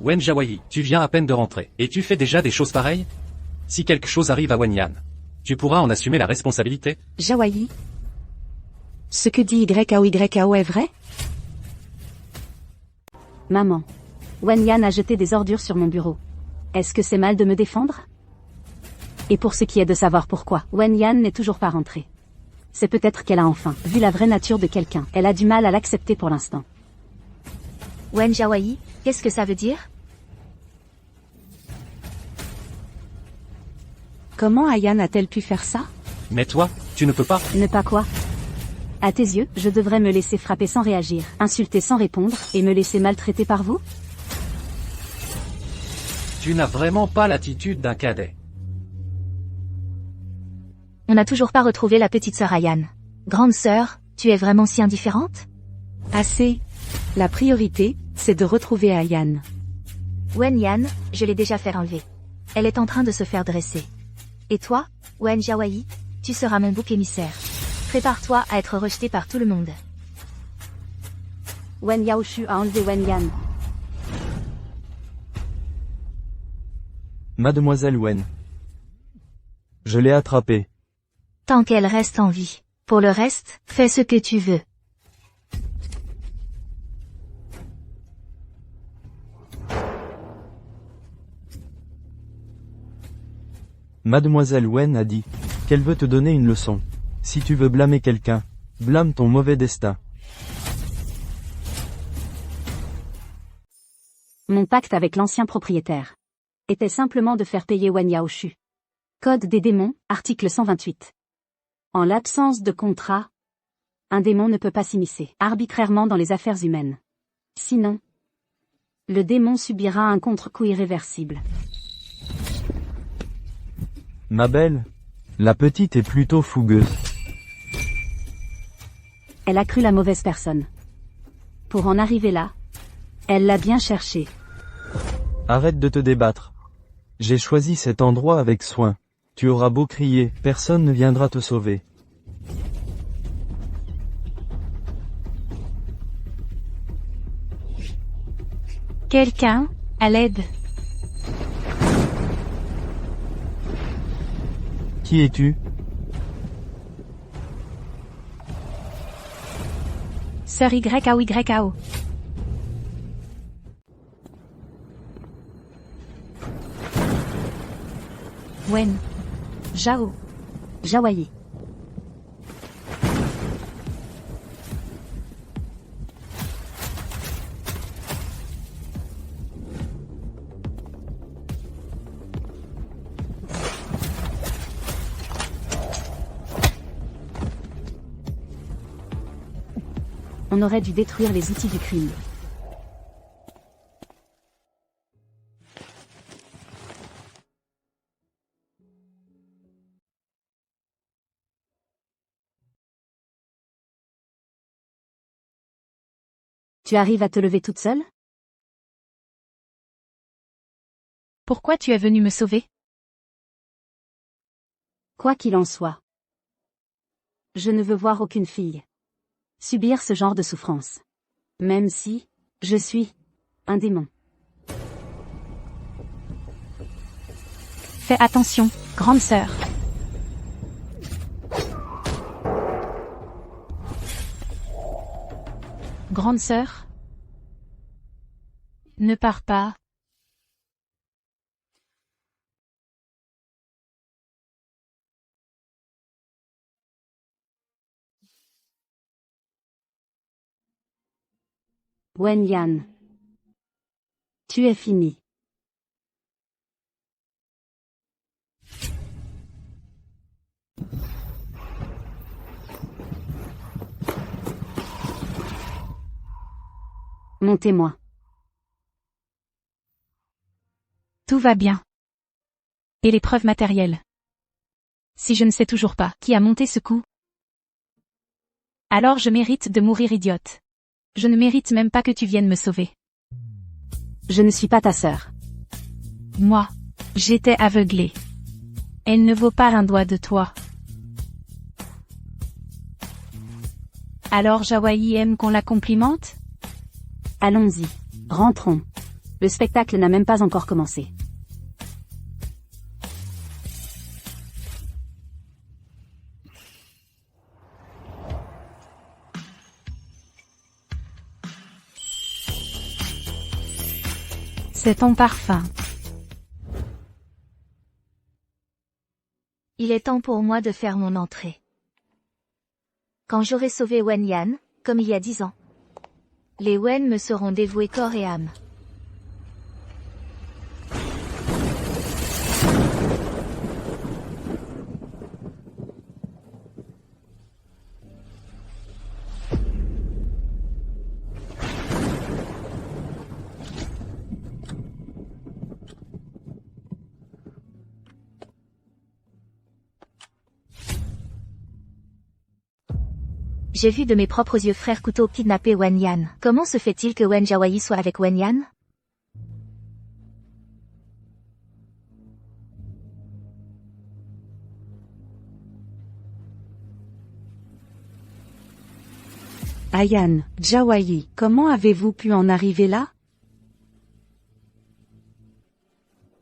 Wen Jawayi, tu viens à peine de rentrer, et tu fais déjà des choses pareilles? Si quelque chose arrive à Wen Yan, tu pourras en assumer la responsabilité? Jawayi. Ce que dit YAO est vrai? Maman. Wen Yan a jeté des ordures sur mon bureau. Est-ce que c'est mal de me défendre? Et pour ce qui est de savoir pourquoi, Wen Yan n'est toujours pas rentrée. C'est peut-être qu'elle a enfin vu la vraie nature de quelqu'un. Elle a du mal à l'accepter pour l'instant. Wen Jawayi, qu'est-ce que ça veut dire? Comment Ayan a-t-elle pu faire ça? Mais toi, tu ne peux pas. Ne pas quoi? À tes yeux, je devrais me laisser frapper sans réagir, insulter sans répondre, et me laisser maltraiter par vous? Tu n'as vraiment pas l'attitude d'un cadet. On n'a toujours pas retrouvé la petite sœur Ayan. Grande sœur, tu es vraiment si indifférente? Assez. La priorité, c'est de retrouver Ayan. Wen Yan, je l'ai déjà fait enlever. Elle est en train de se faire dresser. Et toi, Wen Jawayi, tu seras mon bouc émissaire. Prépare-toi à être rejeté par tout le monde. Wen Yaoshu a enlevé Wen Yan. Mademoiselle Wen. Je l'ai attrapée. Tant qu'elle reste en vie. Pour le reste, fais ce que tu veux. Mademoiselle Wen a dit qu'elle veut te donner une leçon. Si tu veux blâmer quelqu'un, blâme ton mauvais destin. Mon pacte avec l'ancien propriétaire était simplement de faire payer Wen Yaoshu. Code des démons, article 128. En l'absence de contrat, un démon ne peut pas s'immiscer arbitrairement dans les affaires humaines. Sinon, le démon subira un contre-coup irréversible. Ma belle, la petite est plutôt fougueuse. Elle a cru la mauvaise personne. Pour en arriver là, elle l'a bien cherché. Arrête de te débattre. J'ai choisi cet endroit avec soin. Tu auras beau crier, personne ne viendra te sauver. Quelqu'un, à l'aide. Qui es-tu? Sœur YAO. Wen. Jao. Jawayi. On aurait dû détruire les outils du crime. Tu arrives à te lever toute seule? Pourquoi tu es venu me sauver? Quoi qu'il en soit, je ne veux voir aucune fille subir ce genre de souffrance. Même si, je suis un démon. Fais attention, grande sœur. Grande sœur? Ne pars pas. Wen Yan. Tu es fini. Montez-moi. Tout va bien. Et les preuves matérielles. Si je ne sais toujours pas qui a monté ce coup, alors je mérite de mourir idiote. Je ne mérite même pas que tu viennes me sauver. Je ne suis pas ta sœur. Moi, j'étais aveuglée. Elle ne vaut pas un doigt de toi. Alors Jawayi aime qu'on la complimente? Allons-y. Rentrons. Le spectacle n'a même pas encore commencé. C'est ton parfum. Il est temps pour moi de faire mon entrée. Quand j'aurai sauvé Wen Yan, comme il y a 10 ans, les Wen me seront dévoués corps et âme. J'ai vu de mes propres yeux frère Couteau kidnapper Wen Yan. Comment se fait-il que Wen Jawayi soit avec Wen Yan? Ayan, Jawayi, comment avez-vous pu en arriver là?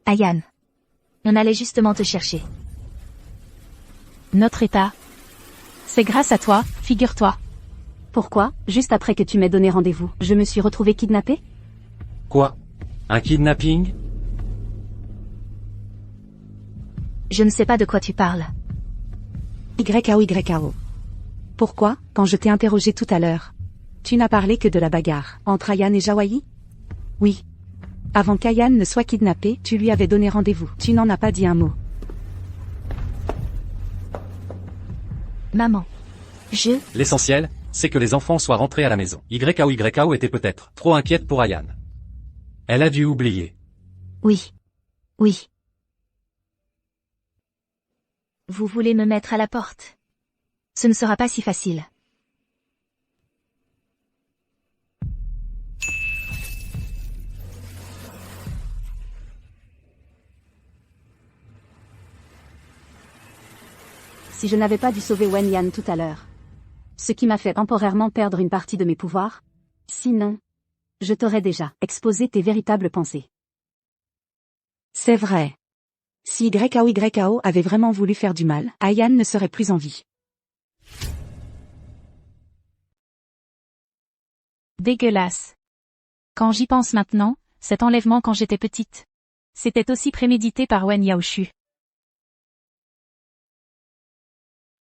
Ayan. On allait justement te chercher. Notre état. C'est grâce à toi, figure-toi. Pourquoi, juste après que tu m'aies donné rendez-vous, je me suis retrouvée kidnappée? Quoi? Un kidnapping? Je ne sais pas de quoi tu parles. YKO. Pourquoi, quand je t'ai interrogé tout à l'heure, tu n'as parlé que de la bagarre entre Ayan et Jawayi? Oui. Avant qu'Ayan ne soit kidnappée, tu lui avais donné rendez-vous. Tu n'en as pas dit un mot. Maman. L'essentiel, c'est que les enfants soient rentrés à la maison. YKO était peut-être trop inquiète pour Ayan. Elle a dû oublier. Oui. Oui. Vous voulez me mettre à la porte? Ce ne sera pas si facile. Si je n'avais pas dû sauver Wen Yan tout à l'heure. Ce qui m'a fait temporairement perdre une partie de mes pouvoirs. Sinon, je t'aurais déjà exposé tes véritables pensées. C'est vrai. Si YKO avait vraiment voulu faire du mal, Ayan ne serait plus en vie. Dégueulasse. Quand j'y pense maintenant, cet enlèvement quand j'étais petite. C'était aussi prémédité par Wen Yaoshu.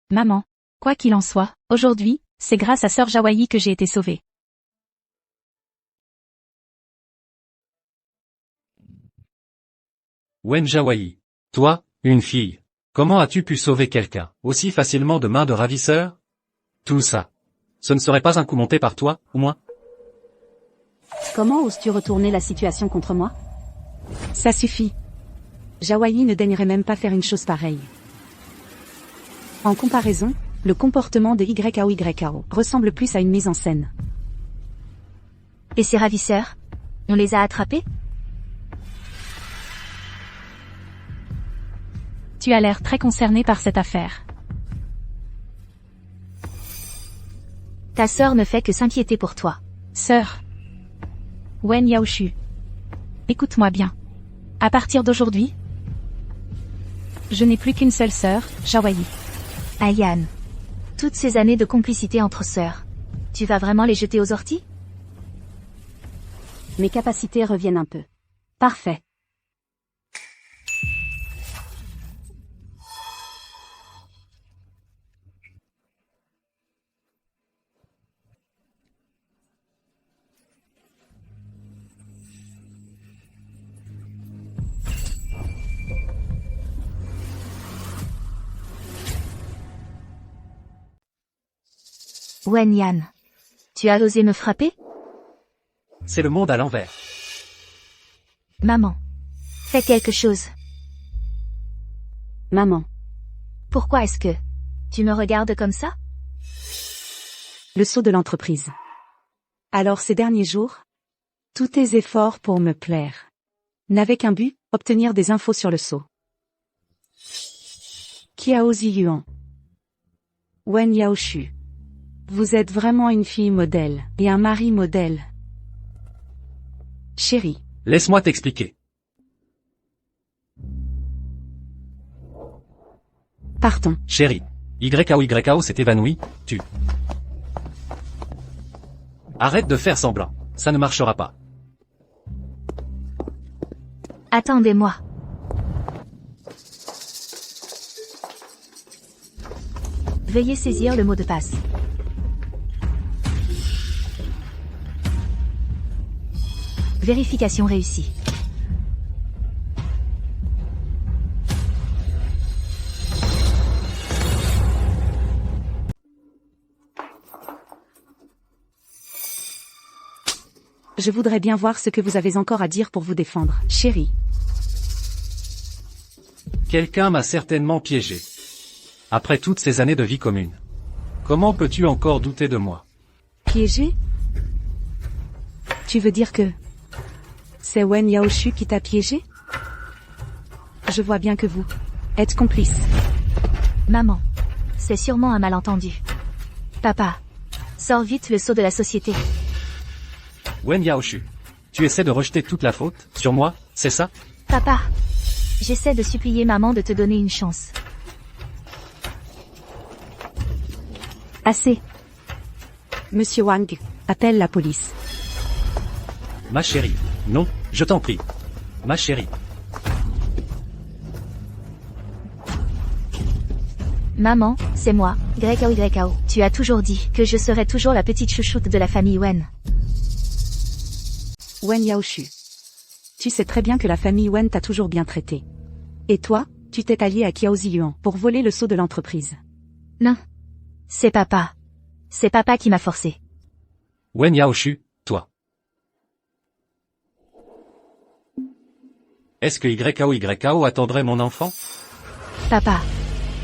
Maman. Quoi qu'il en soit, aujourd'hui, c'est grâce à Sœur Jawayi que j'ai été sauvée. Wen Jawayi. Toi, une fille. Comment as-tu pu sauver quelqu'un, aussi facilement de main de ravisseur? Tout ça. Ce ne serait pas un coup monté par toi, ou moi? Comment oses-tu retourner la situation contre moi? Ça suffit. Jawayi ne daignerait même pas faire une chose pareille. En comparaison, le comportement de YKO ressemble plus à une mise en scène. Et ces ravisseurs? On les a attrapés? Tu as l'air très concerné par cette affaire. Ta sœur ne fait que s'inquiéter pour toi. Sœur. Wen Yaoshu. Écoute-moi bien. À partir d'aujourd'hui, je n'ai plus qu'une seule sœur, Jawayi. Ayan. Toutes ces années de complicité entre sœurs. Tu vas vraiment les jeter aux orties? Mes capacités reviennent un peu. Parfait. Wen Yan. Tu as osé me frapper? C'est le monde à l'envers. Maman. Fais quelque chose. Maman. Pourquoi est-ce que tu me regardes comme ça? Le sceau de l'entreprise. Alors ces derniers jours? Tous tes efforts pour me plaire n'avaient qu'un but, obtenir des infos sur le sceau. Kiao Ziyuan. Wen Yaoshu. Vous êtes vraiment une fille modèle, et un mari modèle. Chérie. Laisse-moi t'expliquer. Partons. Chérie. YKO s'est évanoui, tu. Arrête de faire semblant. Ça ne marchera pas. Attendez-moi. Veuillez saisir le mot de passe. Vérification réussie. Je voudrais bien voir ce que vous avez encore à dire pour vous défendre, chérie. Quelqu'un m'a certainement piégé. Après toutes ces années de vie commune. Comment peux-tu encore douter de moi? Piégé? Tu veux dire que c'est Wen Yaoshu qui t'a piégé? Je vois bien que vous êtes complice. Maman. C'est sûrement un malentendu. Papa. Sors vite le sceau de la société. Wen Yaoshu. Tu essaies de rejeter toute la faute sur moi, c'est ça? Papa. J'essaie de supplier maman de te donner une chance. Assez. Monsieur Wang, appelle la police. Ma chérie. Non, je t'en prie. Ma chérie. Maman, c'est moi, YKO. Tu as toujours dit que je serais toujours la petite chouchoute de la famille Wen. Wen Yaoshu. Tu sais très bien que la famille Wen t'a toujours bien traité. Et toi, tu t'es allié à Kiao Ziyuan pour voler le sceau de l'entreprise. Non. C'est papa. C'est papa qui m'a forcé. Wen Yaoshu, toi. Est-ce que YKO attendrait mon enfant? Papa.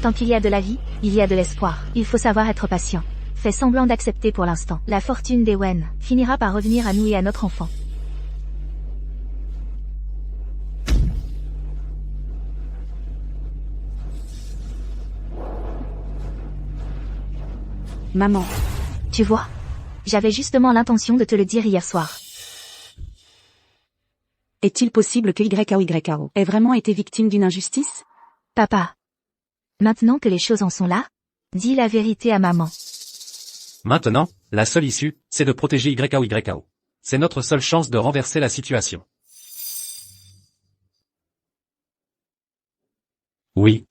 Tant qu'il y a de la vie, il y a de l'espoir. Il faut savoir être patient. Fais semblant d'accepter pour l'instant. La fortune des Wen finira par revenir à nous et à notre enfant. Maman. Tu vois? J'avais justement l'intention de te le dire hier soir. Est-il possible que YKO ait vraiment été victime d'une injustice? Papa. Maintenant que les choses en sont là, dis la vérité à maman. Maintenant, la seule issue, c'est de protéger YKO. C'est notre seule chance de renverser la situation. Oui.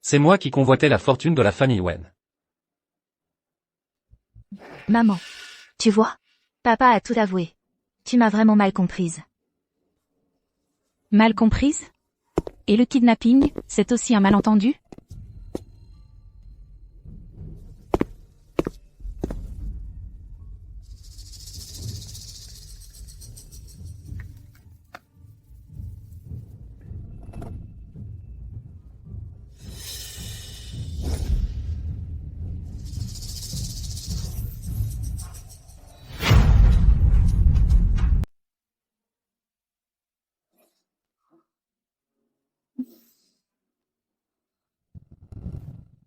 C'est moi qui convoitais la fortune de la famille Wen. Maman. Tu vois? Papa a tout avoué. Tu m'as vraiment mal comprise. Mal comprise? Et le kidnapping, c'est aussi un malentendu?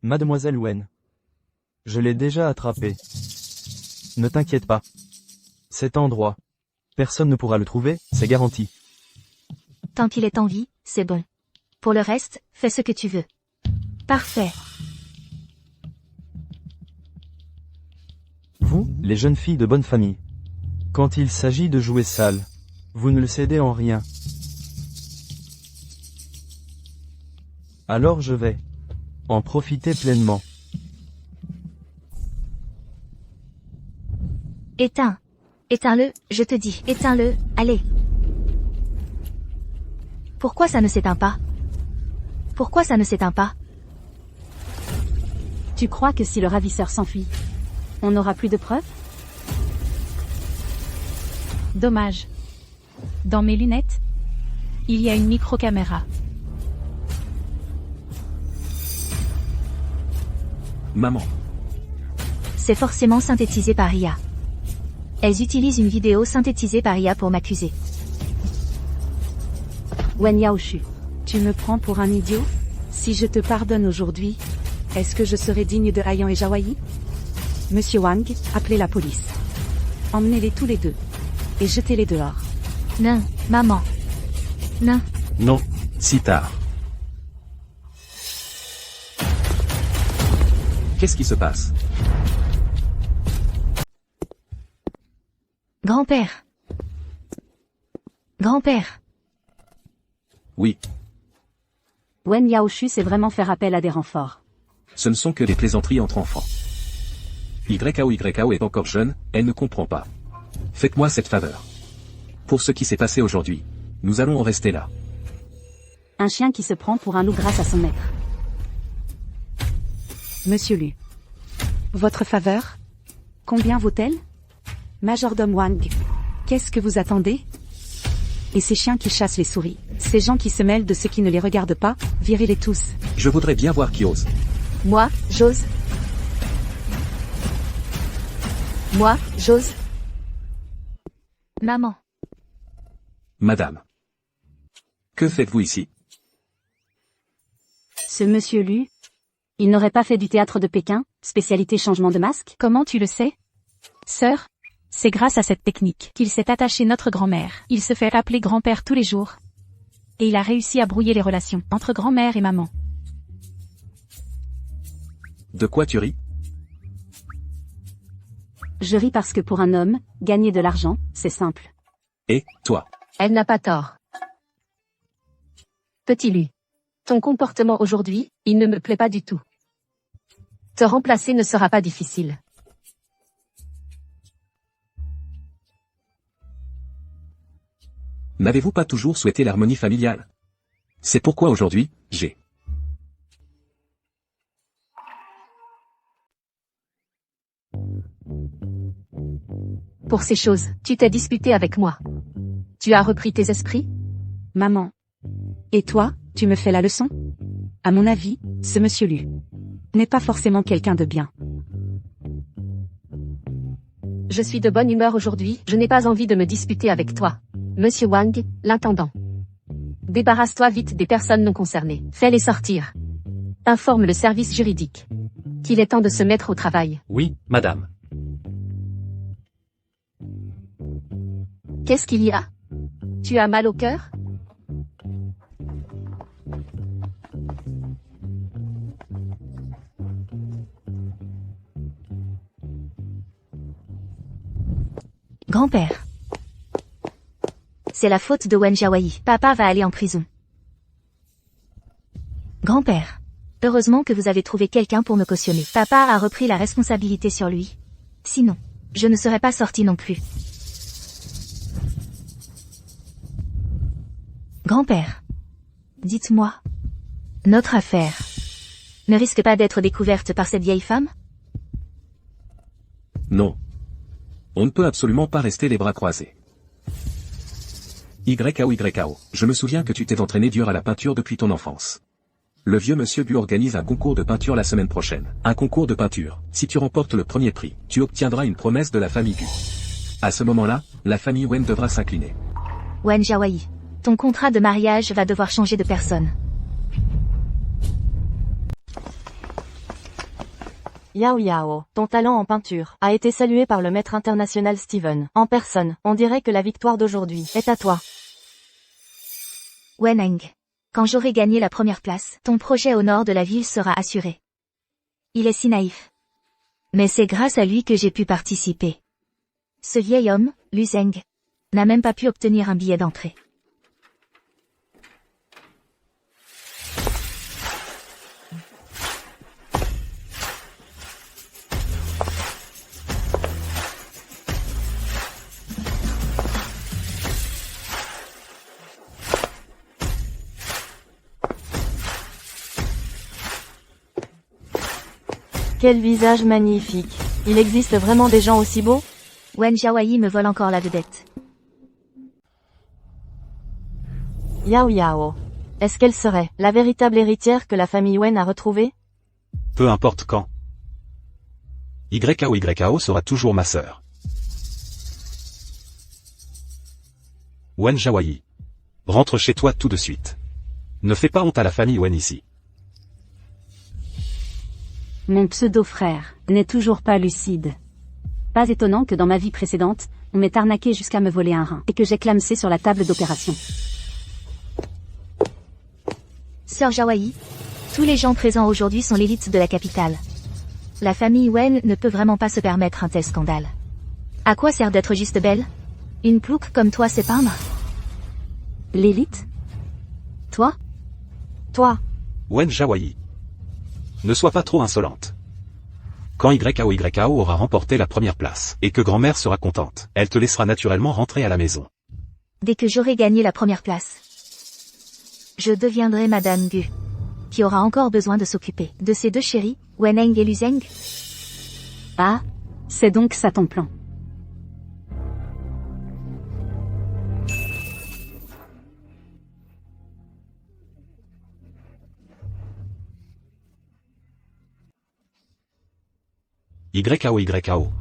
Mademoiselle Wen. Je l'ai déjà attrapé. Ne t'inquiète pas. Cet endroit. Personne ne pourra le trouver, c'est garanti. Tant qu'il est en vie, c'est bon. Pour le reste, fais ce que tu veux. Parfait. Vous, les jeunes filles de bonne famille. Quand il s'agit de jouer sale, vous ne le cédez en rien. Alors je vais en profiter pleinement. Éteins. Éteins-le, je te dis. Éteins-le, allez. Pourquoi ça ne s'éteint pas? Pourquoi ça ne s'éteint pas? Tu crois que si le ravisseur s'enfuit, on n'aura plus de preuves? Dommage. Dans mes lunettes, il y a une micro-caméra. Maman. C'est forcément synthétisé par IA. Elles utilisent une vidéo synthétisée par IA pour m'accuser. Wen Yaoshu, tu me prends pour un idiot? Si je te pardonne aujourd'hui, est-ce que je serai digne de Hayan et Jawayi? Monsieur Wang, appelez la police. Emmenez-les tous les deux. Et jetez-les dehors. Non, maman. Non. Non, si tard. Qu'est-ce qui se passe? Grand-père. Grand-père. Oui, Wen Yaoshu sait vraiment faire appel à des renforts. ce ne sont que des plaisanteries entre enfants. YAO est encore jeune, elle ne comprend pas. Faites-moi cette faveur. Pour ce qui s'est passé aujourd'hui, nous allons en rester là. Un chien qui se prend pour un loup grâce à son maître. Monsieur Lu. Votre faveur? Combien vaut-elle? Majordome Wang. Qu'est-ce que vous attendez? Et ces chiens qui chassent les souris, ces gens qui se mêlent de ceux qui ne les regardent pas, virez-les tous. Je voudrais bien voir qui ose. Moi, j'ose. Moi, j'ose. Maman. Madame. Que faites-vous ici? Ce monsieur Lu, il n'aurait pas fait du théâtre de Pékin, spécialité changement de masque? Comment tu le sais? Sœur, c'est grâce à cette technique qu'il s'est attaché notre grand-mère. Il se fait appeler grand-père tous les jours. Et il a réussi à brouiller les relations entre grand-mère et maman. De quoi tu ris? Je ris parce que pour un homme, gagner de l'argent, c'est simple. Et, toi? Elle n'a pas tort. Petit Lu. Ton comportement aujourd'hui, il ne me plaît pas du tout. Te remplacer ne sera pas difficile. N'avez-vous pas toujours souhaité l'harmonie familiale? C'est pourquoi aujourd'hui, j'ai... Pour ces choses, tu t'es disputé avec moi. Tu as repris tes esprits? Maman. Et toi, tu me fais la leçon? À mon avis, ce monsieur Lu n'est pas forcément quelqu'un de bien. Je suis de bonne humeur aujourd'hui, je n'ai pas envie de me disputer avec toi. Monsieur Wang, l'intendant. Débarrasse-toi vite des personnes non concernées. Fais-les sortir. Informe le service juridique qu'il est temps de se mettre au travail. Oui, madame. Qu'est-ce qu'il y a? Tu as mal au cœur? Grand-père. C'est la faute de Wen Jiaoyi. Papa va aller en prison. Grand-père. Heureusement que vous avez trouvé quelqu'un pour me cautionner. Papa a repris la responsabilité sur lui. Sinon, je ne serais pas sortie non plus. Grand-père. Dites-moi. Notre affaire ne risque pas d'être découverte par cette vieille femme? Non. On ne peut absolument pas rester les bras croisés. YAO, je me souviens que tu t'es entraîné dur à la peinture depuis ton enfance. Le vieux monsieur Bu organise un concours de peinture la semaine prochaine. Un concours de peinture. Si tu remportes le premier prix, tu obtiendras une promesse de la famille Bu. À ce moment-là, la famille Wen devra s'incliner. Wen Jiaoyi. Ton contrat de mariage va devoir changer de personne. Yao, ton talent en peinture a été salué par le maître international Steven. En personne, on dirait que la victoire d'aujourd'hui est à toi. Weneng. Quand j'aurai gagné la première place, ton projet au nord de la ville sera assuré. Il est si naïf. Mais c'est grâce à lui que j'ai pu participer. Ce vieil homme, Lu Zeng, n'a même pas pu obtenir un billet d'entrée. Quel visage magnifique. Il existe vraiment des gens aussi beaux? Wen Jiaoyi me vole encore la vedette. Yao. Est-ce qu'elle serait la véritable héritière que la famille Wen a retrouvée? Peu importe quand. YAO sera toujours ma sœur. Wen Jawayi. Rentre chez toi tout de suite. Ne fais pas honte à la famille Wen ici. Mon pseudo-frère n'est toujours pas lucide. Pas étonnant que dans ma vie précédente, on m'ait arnaqué jusqu'à me voler un rein et que j'ai clamsé sur la table d'opération. Sœur Jawayi, tous les gens présents aujourd'hui sont l'élite de la capitale. La famille Wen ne peut vraiment pas se permettre un tel scandale. À quoi sert d'être juste belle? Une plouque comme toi sait peindre? L'élite? Toi? Toi. Wen Jawayi. Ne sois pas trop insolente. Quand YAO aura remporté la première place, et que grand-mère sera contente, elle te laissera naturellement rentrer à la maison. Dès que j'aurai gagné la première place, je deviendrai Madame Gu, qui aura encore besoin de s'occuper de ses deux chéris, Weneng et Luzeng. Ah, c'est donc ça ton plan. YAO.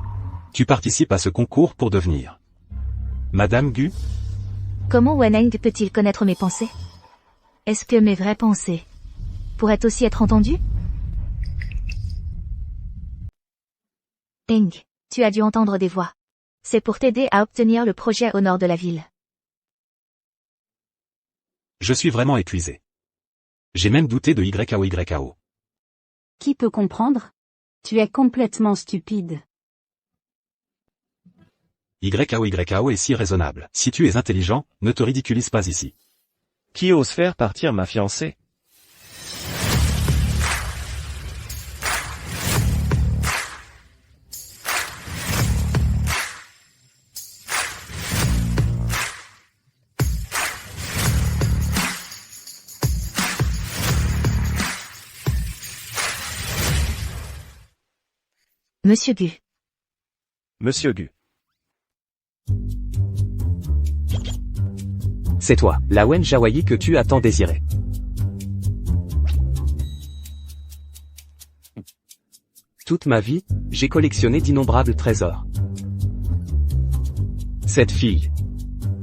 Tu participes à ce concours pour devenir Madame Gu? Comment Weneng peut-il connaître mes pensées? Est-ce que mes vraies pensées pourraient aussi être entendues? Eng, tu as dû entendre des voix. C'est pour t'aider à obtenir le projet au nord de la ville. Je suis vraiment épuisé. J'ai même douté de YAO. Qui peut comprendre? Tu es complètement stupide. YAO est si raisonnable. Si tu es intelligent, ne te ridiculise pas ici. Qui ose faire partir ma fiancée? Monsieur Gu. Monsieur Gu. C'est toi, la Wen Jawayi que tu as tant désiré. Toute ma vie, j'ai collectionné d'innombrables trésors. Cette fille,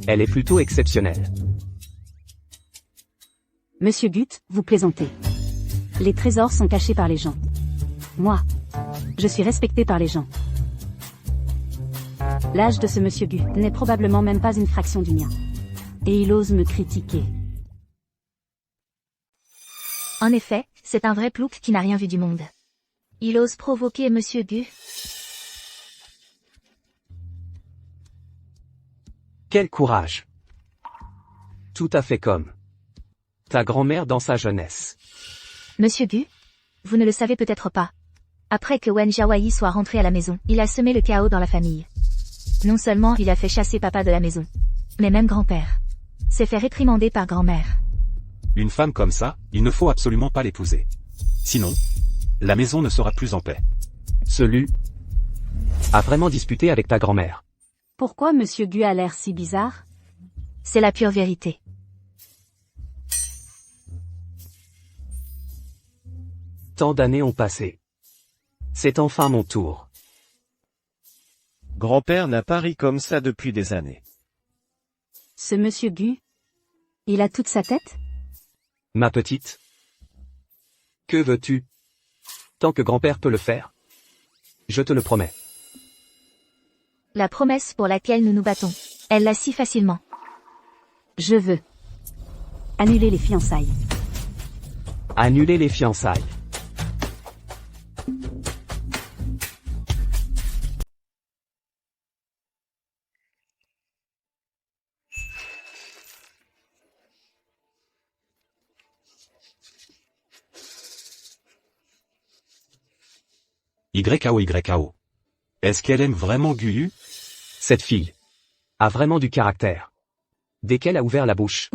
elle est plutôt exceptionnelle. Monsieur Gut, vous plaisantez. Les trésors sont cachés par les gens. Moi, je suis respecté par les gens. L'âge de ce monsieur Gu n'est probablement même pas une fraction du mien. Et il ose me critiquer. En effet, c'est un vrai plouc qui n'a rien vu du monde. Il ose provoquer monsieur Gu. Quel courage! Tout à fait comme ta grand-mère dans sa jeunesse. Monsieur Gu, vous ne le savez peut-être pas. Après que Wen Jawayi soit rentré à la maison, il a semé le chaos dans la famille. Non seulement il a fait chasser papa de la maison, mais même grand-père s'est fait réprimander par grand-mère. Une femme comme ça, il ne faut absolument pas l'épouser. Sinon, la maison ne sera plus en paix. Celui a vraiment disputé avec ta grand-mère. Pourquoi monsieur Gu a l'air si bizarre? C'est la pure vérité. Tant d'années ont passé. C'est enfin mon tour. Grand-père n'a pas ri comme ça depuis des années. Ce monsieur Gu, il a toute sa tête? Ma petite. Que veux-tu? Tant que grand-père peut le faire. Je te le promets. La promesse pour laquelle nous nous battons. Elle l'a si facilement. Je veux annuler les fiançailles. Annuler les fiançailles. YAO. Est-ce qu'elle aime vraiment Guyu? Cette fille a vraiment du caractère. Dès qu'elle a ouvert la bouche,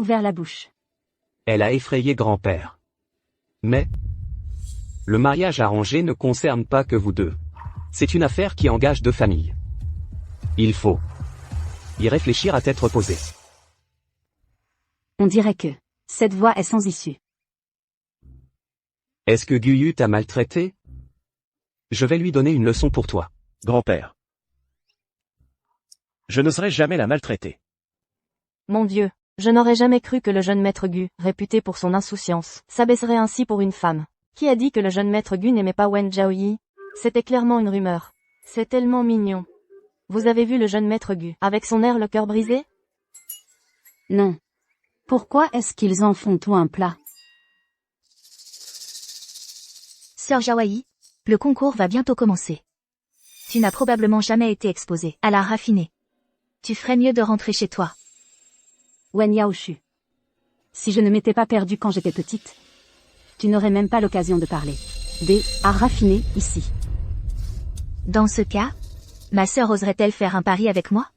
elle a effrayé grand-père. Mais le mariage arrangé ne concerne pas que vous deux. C'est une affaire qui engage deux familles. Il faut y réfléchir à tête reposée. On dirait que cette voie est sans issue. Est-ce que Guyu t'a maltraité? Je vais lui donner une leçon pour toi. Grand-père. Je n'oserais jamais la maltraiter. Mon Dieu, je n'aurais jamais cru que le jeune maître Gu, réputé pour son insouciance, s'abaisserait ainsi pour une femme. Qui a dit que le jeune maître Gu n'aimait pas Wen Zhaoyi? C'était clairement une rumeur. C'est tellement mignon. Vous avez vu le jeune maître Gu, avec son air le cœur brisé? Non. Pourquoi est-ce qu'ils en font tout un plat? Sœur Zhaoyi, le concours va bientôt commencer. Tu n'as probablement jamais été exposée à l'art raffiné. Tu ferais mieux de rentrer chez toi. Wen Yaoshu. Si je ne m'étais pas perdue quand j'étais petite, tu n'aurais même pas l'occasion de parler des arts raffinés ici. Dans ce cas, ma sœur oserait-elle faire un pari avec moi?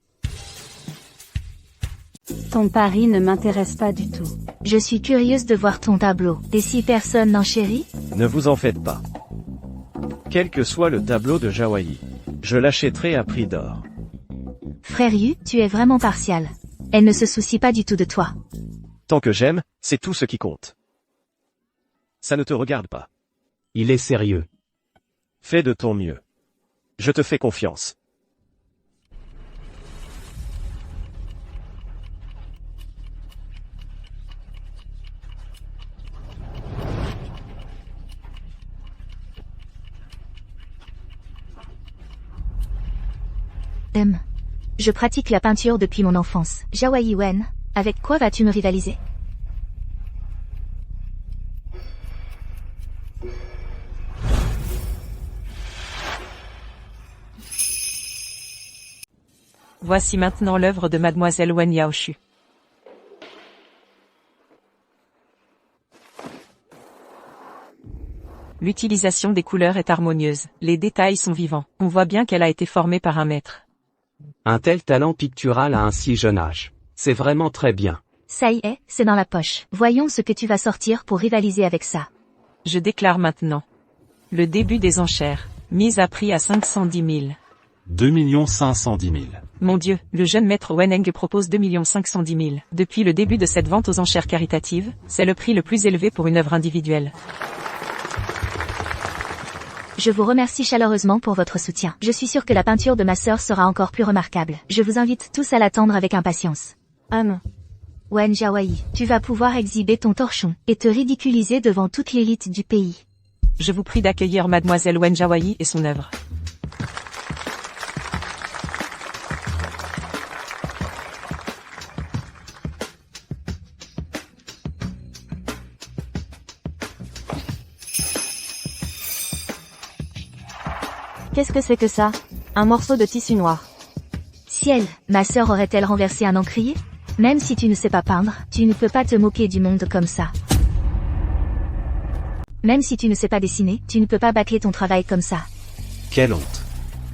Ton pari ne m'intéresse pas du tout. Je suis curieuse de voir ton tableau. Des 6 personnes n'enchérit? Ne vous en faites pas. Quel que soit le tableau de Zhaoyi, je l'achèterai à prix d'or. Frère Yu, tu es vraiment partial. Elle ne se soucie pas du tout de toi. Tant que j'aime, c'est tout ce qui compte. Ça ne te regarde pas. Il est sérieux. Fais de ton mieux. Je te fais confiance. Je pratique la peinture depuis mon enfance. Zhaoyi Wen, avec quoi vas-tu me rivaliser? Voici maintenant l'œuvre de mademoiselle Wen Yaoshu. L'utilisation des couleurs est harmonieuse, les détails sont vivants, on voit bien qu'elle a été formée par un maître. Un tel talent pictural à un si jeune âge. C'est vraiment très bien. Ça y est, c'est dans la poche. Voyons ce que tu vas sortir pour rivaliser avec ça. Je déclare maintenant. Le début des enchères. Mise à prix à 510 000. 2 510 000. Mon Dieu, le jeune maître Weneng propose 2 510 000. Depuis le début de cette vente aux enchères caritatives, c'est le prix le plus élevé pour une œuvre individuelle. Je vous remercie chaleureusement pour votre soutien. Je suis sûre que la peinture de ma sœur sera encore plus remarquable. Je vous invite tous à l'attendre avec impatience. Wen Zhaoyi, tu vas pouvoir exhiber ton torchon et te ridiculiser devant toute l'élite du pays. Je vous prie d'accueillir mademoiselle Wen Zhaoyi et son œuvre. Qu'est-ce que c'est que ça? Un morceau de tissu noir. Ciel, ma sœur aurait-elle renversé un encrier? Même si tu ne sais pas peindre, tu ne peux pas te moquer du monde comme ça. Même si tu ne sais pas dessiner, tu ne peux pas bâcler ton travail comme ça. Quelle honte.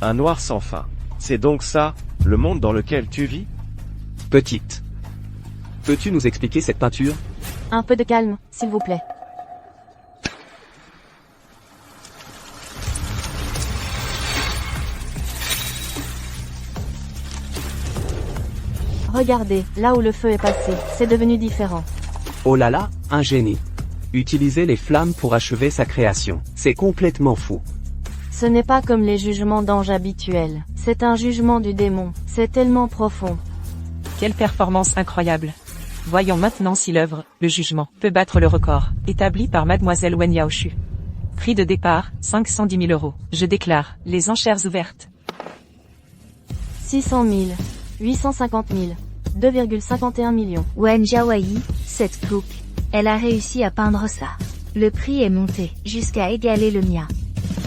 Un noir sans fin. C'est donc ça, le monde dans lequel tu vis? Petite. Peux-tu nous expliquer cette peinture? Un peu de calme, s'il vous plaît. Regardez, là où le feu est passé, c'est devenu différent. Oh là là, un génie. Utiliser les flammes pour achever sa création. C'est complètement fou. Ce n'est pas comme les jugements d'anges habituels. C'est un jugement du démon. C'est tellement profond. Quelle performance incroyable. Voyons maintenant si l'œuvre, le jugement, peut battre le record, établi par mademoiselle Wen Yaoshu. Prix de départ, 510 000 €. Je déclare, les enchères ouvertes. 600 000. 850 000. 2,51 millions. Wen Zhaoyi, cette coupe. Elle a réussi à peindre ça. Le prix est monté, jusqu'à égaler le mien.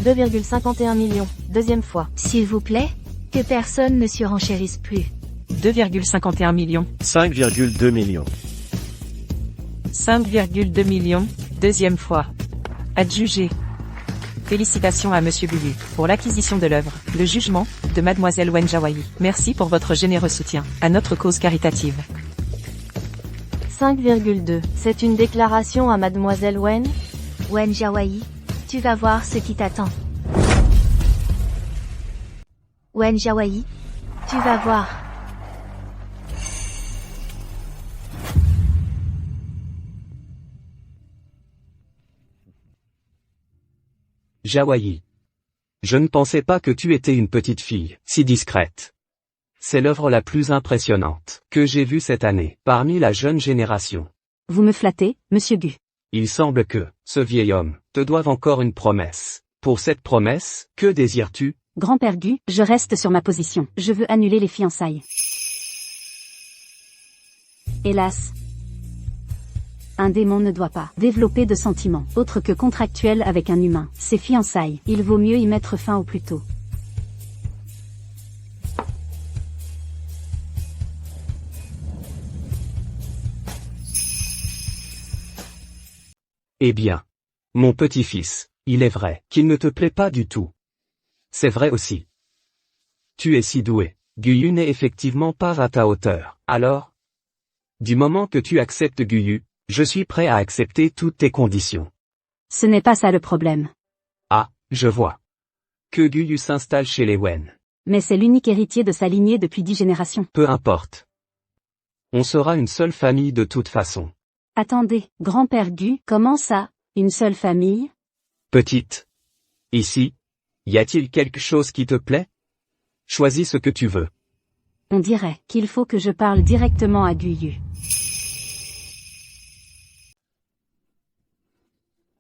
2,51 millions. Deuxième fois. S'il vous plaît, que personne ne surenchérisse plus. 2,51 millions. 5,2 millions. 5,2 millions. Deuxième fois. Adjugé. Félicitations à Monsieur Bulu, pour l'acquisition de l'œuvre, le jugement, de mademoiselle Wen Zhaoyi. Merci pour votre généreux soutien, à notre cause caritative. 5,2. C'est une déclaration à mademoiselle Wen? Wen Zhaoyi, tu vas voir ce qui t'attend. Wen Zhaoyi, tu vas voir. Zhaoyi. Je ne pensais pas que tu étais une petite fille, si discrète. C'est l'œuvre la plus impressionnante que j'ai vue cette année, parmi la jeune génération. Vous me flattez, monsieur Gu. Il semble que, ce vieil homme, te doive encore une promesse. Pour cette promesse, que désires-tu? Grand-père Gu, je reste sur ma position. Je veux annuler les fiançailles. Hélas. Un démon ne doit pas développer de sentiments autres que contractuels avec un humain. Ces fiançailles, il vaut mieux y mettre fin au plus tôt. Eh bien, mon petit-fils, il est vrai qu'il ne te plaît pas du tout. C'est vrai aussi. Tu es si doué. Guyu n'est effectivement pas à ta hauteur. Alors, du moment que tu acceptes Guyu, je suis prêt à accepter toutes tes conditions. Ce n'est pas ça le problème. Ah, je vois. Que Guyu s'installe chez les Wen. Mais c'est l'unique héritier de sa lignée depuis 10 générations. Peu importe. On sera une seule famille de toute façon. Attendez, grand-père Gu, comment ça, une seule famille? Petite. Ici, y a-t-il quelque chose qui te plaît? Choisis ce que tu veux. On dirait qu'il faut que je parle directement à Guyu.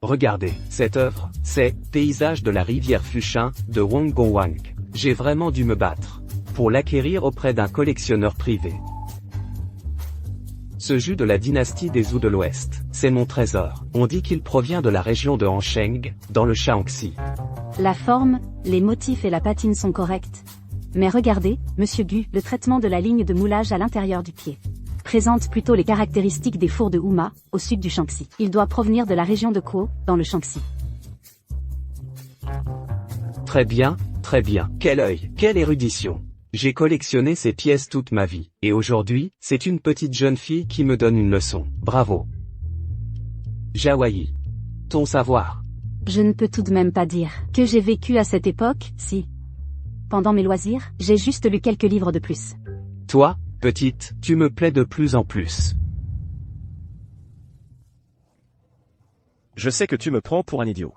Regardez, cette œuvre, c'est « Paysage de la rivière Fuchin » de Wang Gongwang. J'ai vraiment dû me battre pour l'acquérir auprès d'un collectionneur privé. Ce jus de la dynastie des Zhou de l'Ouest, c'est mon trésor. On dit qu'il provient de la région de Hansheng, dans le Shaanxi. La forme, les motifs et la patine sont corrects. Mais regardez, monsieur Gu, le traitement de la ligne de moulage à l'intérieur du pied présente plutôt les caractéristiques des fours de Huma, au sud du Shaanxi. Il doit provenir de la région de Kuo, dans le Shaanxi. Très bien, très bien. Quel œil, quelle érudition. J'ai collectionné ces pièces toute ma vie, et aujourd'hui, c'est une petite jeune fille qui me donne une leçon. Bravo. Jawayi. Ton savoir. Je ne peux tout de même pas dire que j'ai vécu à cette époque, si. Pendant mes loisirs, j'ai juste lu quelques livres de plus. Toi, petite, tu me plais de plus en plus. Je sais que tu me prends pour un idiot.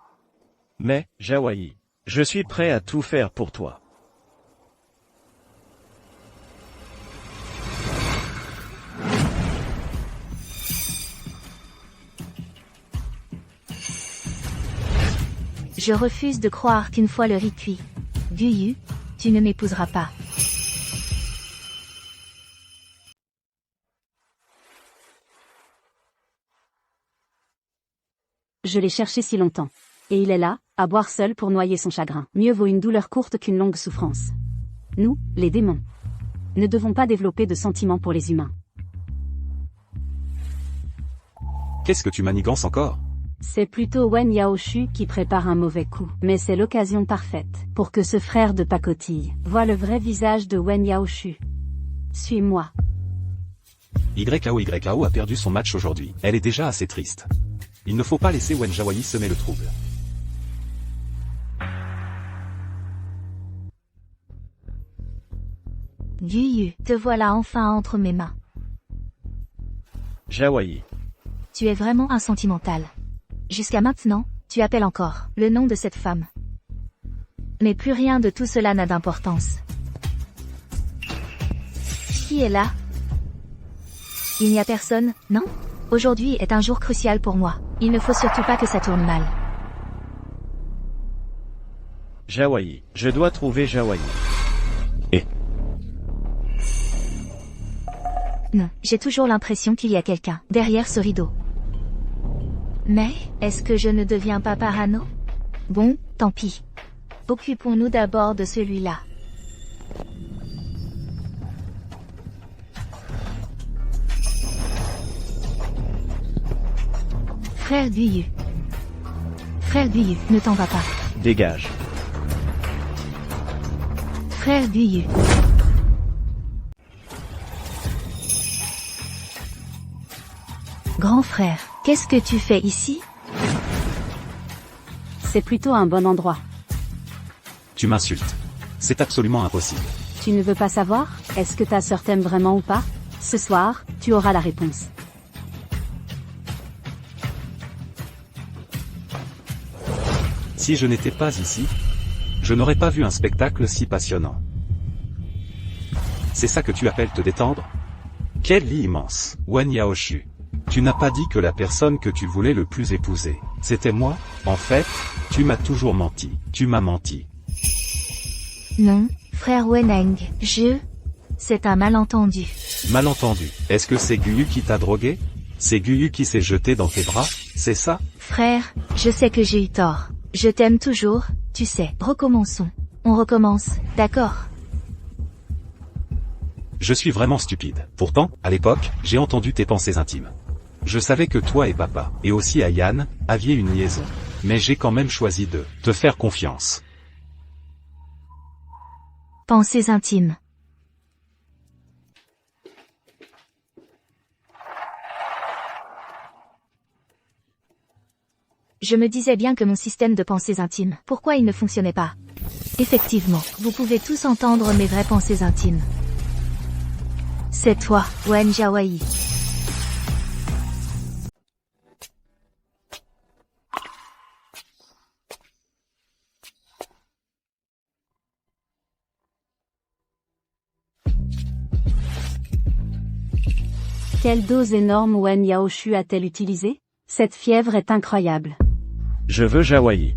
Mais, Jawayi, je suis prêt à tout faire pour toi. Je refuse de croire qu'une fois le riz cuit, Guyu, tu ne m'épouseras pas. Je l'ai cherché si longtemps. Et il est là, à boire seul pour noyer son chagrin. Mieux vaut une douleur courte qu'une longue souffrance. Nous, les démons, ne devons pas développer de sentiments pour les humains. Qu'est-ce que tu manigances encore? C'est plutôt Wen Yaoshu qui prépare un mauvais coup. Mais c'est l'occasion parfaite pour que ce frère de pacotille voie le vrai visage de Wen Yaoshu. Suis-moi. YKO a perdu son match aujourd'hui. Elle est déjà assez triste. Il ne faut pas laisser Wen Jawayi semer le trouble. Guyu, te voilà enfin entre mes mains. Jawayi. Tu es vraiment un sentimental. Jusqu'à maintenant, tu appelles encore le nom de cette femme. Mais plus rien de tout cela n'a d'importance. Qui est là? Il n'y a personne, non? Aujourd'hui est un jour crucial pour moi. Il ne faut surtout pas que ça tourne mal. Jawayi. Je dois trouver Jawayi. Non, j'ai toujours l'impression qu'il y a quelqu'un derrière ce rideau. Mais, est-ce que je ne deviens pas parano? Bon, tant pis. Occupons-nous d'abord de celui-là. Frère Guyu. Frère Guyu, ne t'en va pas. Dégage. Frère Guyu. Grand frère, qu'est-ce que tu fais ici? C'est plutôt un bon endroit. Tu m'insultes. C'est absolument impossible. Tu ne veux pas savoir? Est-ce que ta sœur t'aime vraiment ou pas? Ce soir, tu auras la réponse. Si je n'étais pas ici, Je n'aurais pas vu un spectacle si passionnant. C'est ça que tu appelles te détendre? Quel lit immense, Wen Yaoshu. Tu n'as pas dit que la personne que tu voulais le plus épouser, c'était moi? En fait, tu m'as toujours menti. Tu m'as menti. Non, frère Weneng, c'est un malentendu. Malentendu. Est-ce que c'est Guyu qui t'a drogué? C'est Guyu qui s'est jeté dans tes bras, c'est ça? Frère, je sais que j'ai eu tort. Je t'aime toujours, tu sais. Recommençons. On recommence, d'accord? Je suis vraiment stupide. Pourtant, à l'époque, j'ai entendu tes pensées intimes. Je savais que toi et papa, et aussi Ayan, aviez une liaison. Mais j'ai quand même choisi de te faire confiance. Pensées intimes. Je me disais bien que mon système de pensées intimes, pourquoi il ne fonctionnait pas? Effectivement, vous pouvez tous entendre mes vraies pensées intimes. C'est toi, Wen Jiawei. Quelle dose énorme Wen Yaoshu a-t-elle utilisée? Cette fièvre est incroyable. Je veux Jiawei.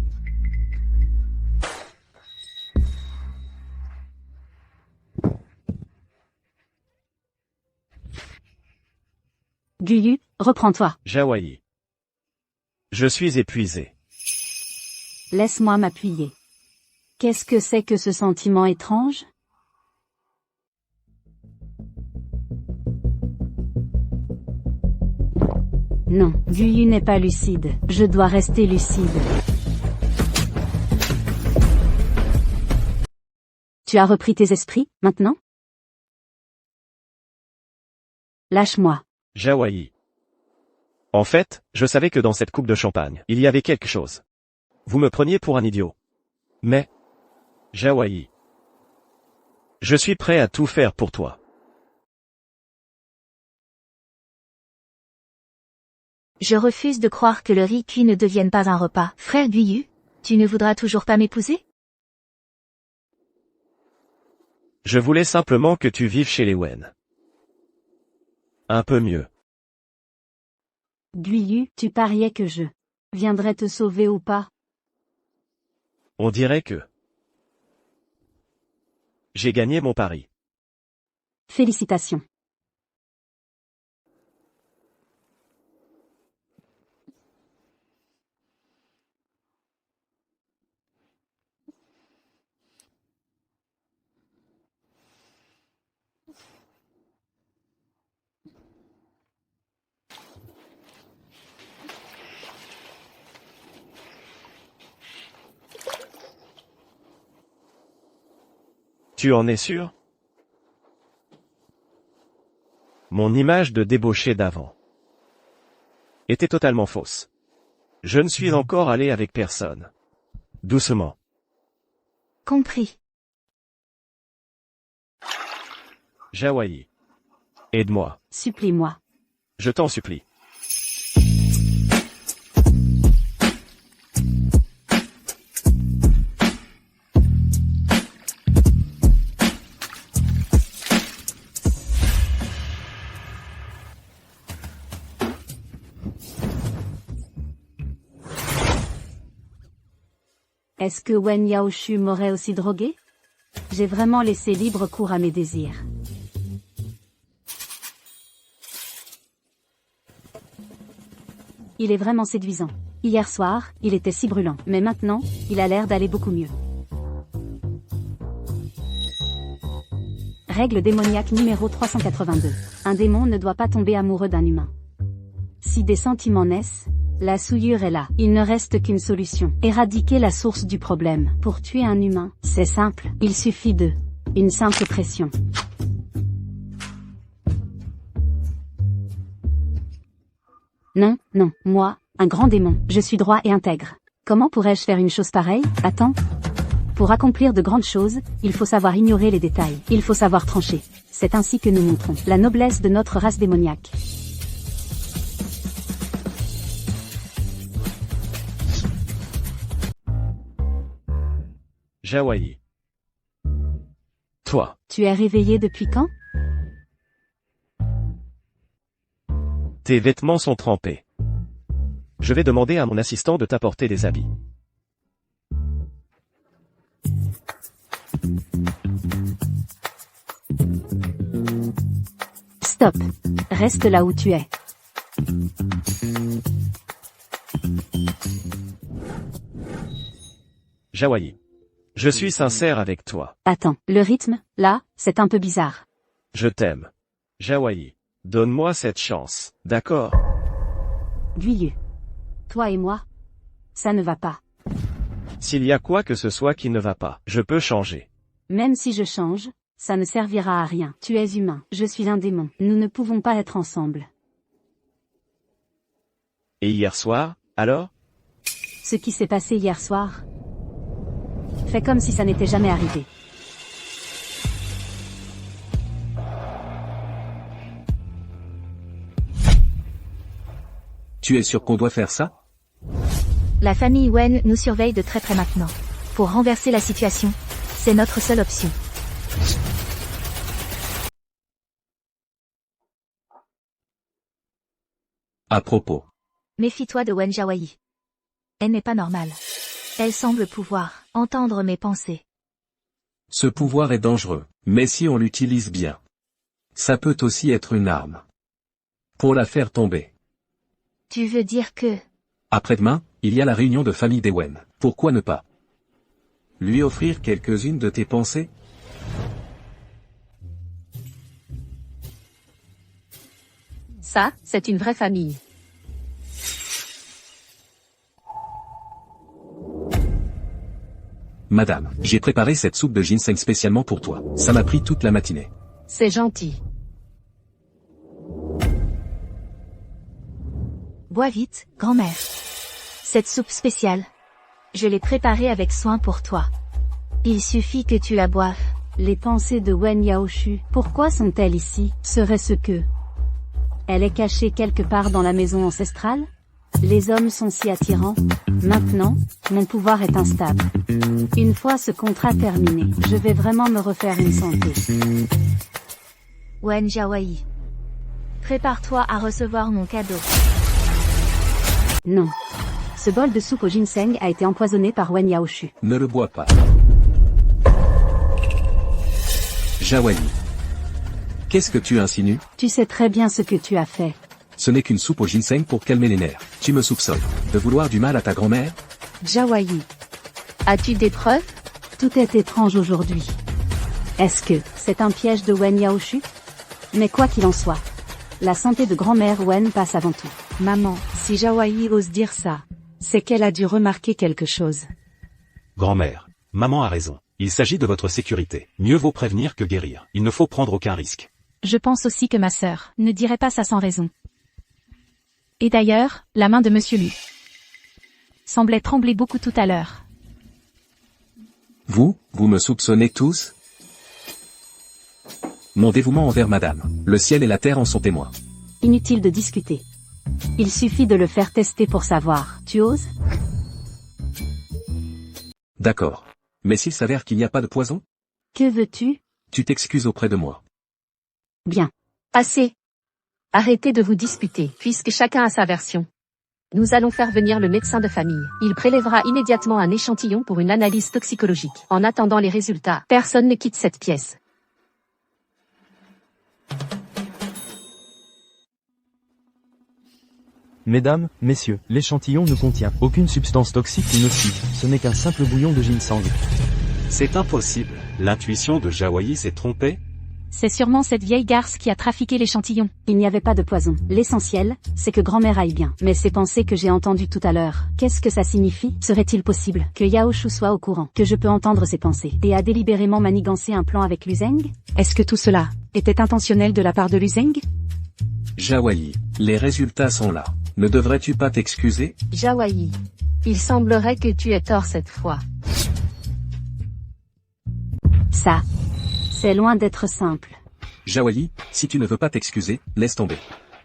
Guyu, reprends-toi. Jiawei. Je suis épuisé. Laisse-moi m'appuyer. Qu'est-ce que c'est que ce sentiment étrange? Non, Guyu n'est pas lucide. Je dois rester lucide. Tu as repris tes esprits, maintenant? Lâche-moi. Jiawei. En fait, je savais que dans cette coupe de champagne, il y avait quelque chose. Vous me preniez pour un idiot. Mais, Jiawei, je suis prêt à tout faire pour toi. Je refuse de croire que le riz cuit ne devienne pas un repas. Frère Guyu, tu ne voudras toujours pas m'épouser? Je voulais simplement que tu vives chez les Wen. Un peu mieux. Guyu, tu pariais que je viendrais te sauver ou pas? On dirait que j'ai gagné mon pari. Félicitations. Tu en es sûr? Mon image de débauché d'avant était totalement fausse. Je ne suis encore allé avec personne. Doucement. Compris. Jiawei. Aide-moi. Supplie-moi. Je t'en supplie. Est-ce que Wen Yaoshu m'aurait aussi drogué? J'ai vraiment laissé libre cours à mes désirs. Il est vraiment séduisant. Hier soir, il était si brûlant, mais maintenant, il a l'air d'aller beaucoup mieux. Règle démoniaque numéro 382. Un démon ne doit pas tomber amoureux d'un humain. Si des sentiments naissent, la souillure est là. Il ne reste qu'une solution. Éradiquer la source du problème. Pour tuer un humain, c'est simple. Il suffit une simple pression. Non, non, moi, un grand démon. Je suis droit et intègre. Comment pourrais-je faire une chose pareille? Attends. Pour accomplir de grandes choses, il faut savoir ignorer les détails. Il faut savoir trancher. C'est ainsi que nous montrons la noblesse de notre race démoniaque. Jawayi. Toi. Tu es réveillé depuis quand? Tes vêtements sont trempés. Je vais demander à mon assistant de t'apporter des habits. Stop. Reste là où tu es. Jawayi. Je suis sincère avec toi. Attends, le rythme, là, c'est un peu bizarre. Je t'aime. Jawayi. Donne-moi cette chance, d'accord? Guiyu. Toi et moi, ça ne va pas. S'il y a quoi que ce soit qui ne va pas, je peux changer. Même si je change, ça ne servira à rien. Tu es humain, je suis un démon. Nous ne pouvons pas être ensemble. Et hier soir, alors? Ce qui s'est passé hier soir, fais comme si ça n'était jamais arrivé. Tu es sûr qu'on doit faire ça? La famille Wen nous surveille de très près maintenant. Pour renverser la situation, c'est notre seule option. À propos. Méfie-toi de Wen Jawayi. Elle n'est pas normale. Elle semble pouvoir entendre mes pensées. Ce pouvoir est dangereux, mais si on l'utilise bien, ça peut aussi être une arme. Pour la faire tomber. Tu veux dire que... Après-demain, il y a la réunion de famille des Wen. Pourquoi ne pas lui offrir quelques-unes de tes pensées? Ça, c'est une vraie famille. Madame, j'ai préparé cette soupe de ginseng spécialement pour toi. Ça m'a pris toute la matinée. C'est gentil. Bois vite, grand-mère. Cette soupe spéciale, je l'ai préparée avec soin pour toi. Il suffit que tu la boives. Les pensées de Wen Yaoshu, pourquoi sont-elles ici? Serait-ce que... Elle est cachée quelque part dans la maison ancestrale? Les hommes sont si attirants. Maintenant, mon pouvoir est instable. Une fois ce contrat terminé, je vais vraiment me refaire une santé. Wen Jawayi. Prépare-toi à recevoir mon cadeau. Non. Ce bol de soupe au ginseng a été empoisonné par Wen Yaoshu. Ne le bois pas. Jawayi. Qu'est-ce que tu insinues? Tu sais très bien ce que tu as fait. Ce n'est qu'une soupe au ginseng pour calmer les nerfs. Tu me soupçonnes de vouloir du mal à ta grand-mère? Jawayi. As-tu des preuves? Tout est étrange aujourd'hui. Est-ce que c'est un piège de Wen Yaoshu? Mais quoi qu'il en soit, la santé de grand-mère Wen passe avant tout. Maman, si Jawayi ose dire ça, c'est qu'elle a dû remarquer quelque chose. Grand-mère, maman a raison. Il s'agit de votre sécurité. Mieux vaut prévenir que guérir. Il ne faut prendre aucun risque. Je pense aussi que ma sœur ne dirait pas ça sans raison. Et d'ailleurs, la main de Monsieur Lu semblait trembler beaucoup tout à l'heure. Vous me soupçonnez tous? Mon dévouement envers madame, le ciel et la terre en sont témoins. Inutile de discuter. Il suffit de le faire tester pour savoir. Tu oses? D'accord. Mais s'il s'avère qu'il n'y a pas de poison? Que veux-tu? Tu t'excuses auprès de moi. Bien. Assez. Arrêtez de vous disputer, puisque chacun a sa version. Nous allons faire venir le médecin de famille. Il prélèvera immédiatement un échantillon pour une analyse toxicologique. En attendant les résultats, personne ne quitte cette pièce. Mesdames, messieurs, l'échantillon ne contient aucune substance toxique ou nocive. Ce n'est qu'un simple bouillon de ginseng. C'est impossible. L'intuition de Jawayi s'est trompée? C'est sûrement cette vieille garce qui a trafiqué l'échantillon. Il n'y avait pas de poison. L'essentiel, c'est que grand-mère aille bien. Mais ces pensées que j'ai entendues tout à l'heure, qu'est-ce que ça signifie? Serait-il possible que Yaoshu soit au courant, que je peux entendre ses pensées, et a délibérément manigancé un plan avec Luzeng? Est-ce que tout cela était intentionnel de la part de Luzeng? Jawayi, les résultats sont là. Ne devrais-tu pas t'excuser? Jawayi. Il semblerait que tu aies tort cette fois. Ça, c'est loin d'être simple. Jawayi, si tu ne veux pas t'excuser, laisse tomber.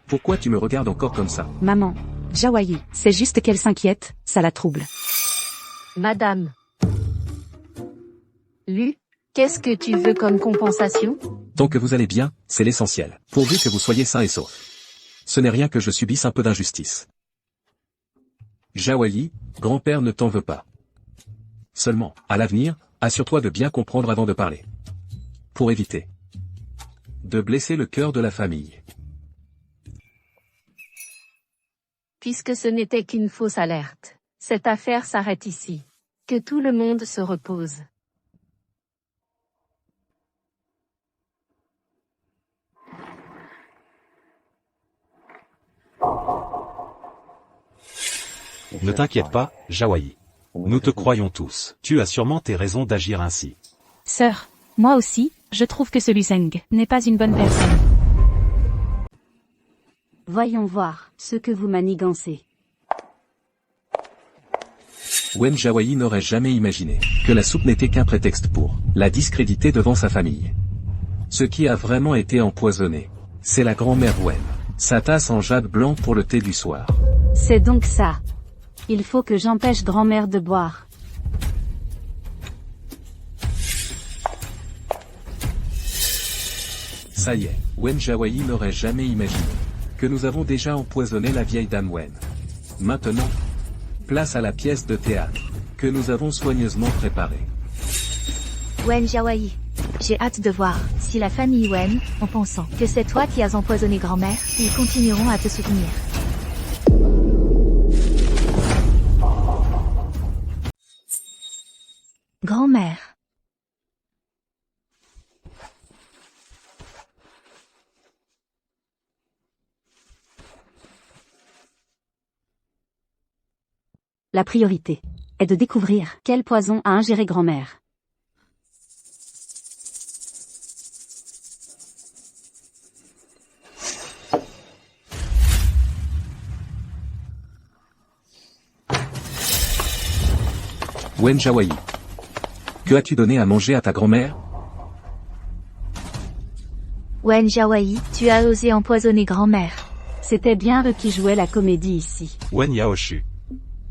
Pourquoi tu me regardes encore comme ça? Maman, Jawayi, c'est juste qu'elle s'inquiète, ça la trouble. Madame. Lu, qu'est-ce que tu veux comme compensation? Tant que vous allez bien, c'est l'essentiel. Pourvu que vous soyez sains et saufs. Ce n'est rien que je subisse un peu d'injustice. Jawayi, grand-père ne t'en veut pas. Seulement, à l'avenir, assure-toi de bien comprendre avant de parler. Pour éviter de blesser le cœur de la famille. Puisque ce n'était qu'une fausse alerte, cette affaire s'arrête ici. Que tout le monde se repose. Ne t'inquiète pas, Jawayi. Nous te croyons tous. Tu as sûrement tes raisons d'agir ainsi. Sœur, moi aussi, je trouve que ce Luzeng n'est pas une bonne personne. Voyons voir ce que vous manigancez. Wen Jawayi n'aurait jamais imaginé que la soupe n'était qu'un prétexte pour la discréditer devant sa famille. Ce qui a vraiment été empoisonné, c'est la grand-mère Wen. Sa tasse en jade blanc pour le thé du soir. C'est donc ça. Il faut que j'empêche grand-mère de boire. Ça y est, Wen Jawayi n'aurait jamais imaginé que nous avons déjà empoisonné la vieille dame Wen. Maintenant, place à la pièce de théâtre que nous avons soigneusement préparée. Wen Jawayi. J'ai hâte de voir si la famille Wen, en pensant que c'est toi qui as empoisonné grand-mère, ils continueront à te soutenir. Grand-mère. La priorité est de découvrir quel poison a ingéré grand-mère. Wen Jawayi. Que as-tu donné à manger à ta grand-mère? Wen Jawayi, tu as osé empoisonner grand-mère. C'était bien eux qui jouaient la comédie ici. Wen Yaoshu.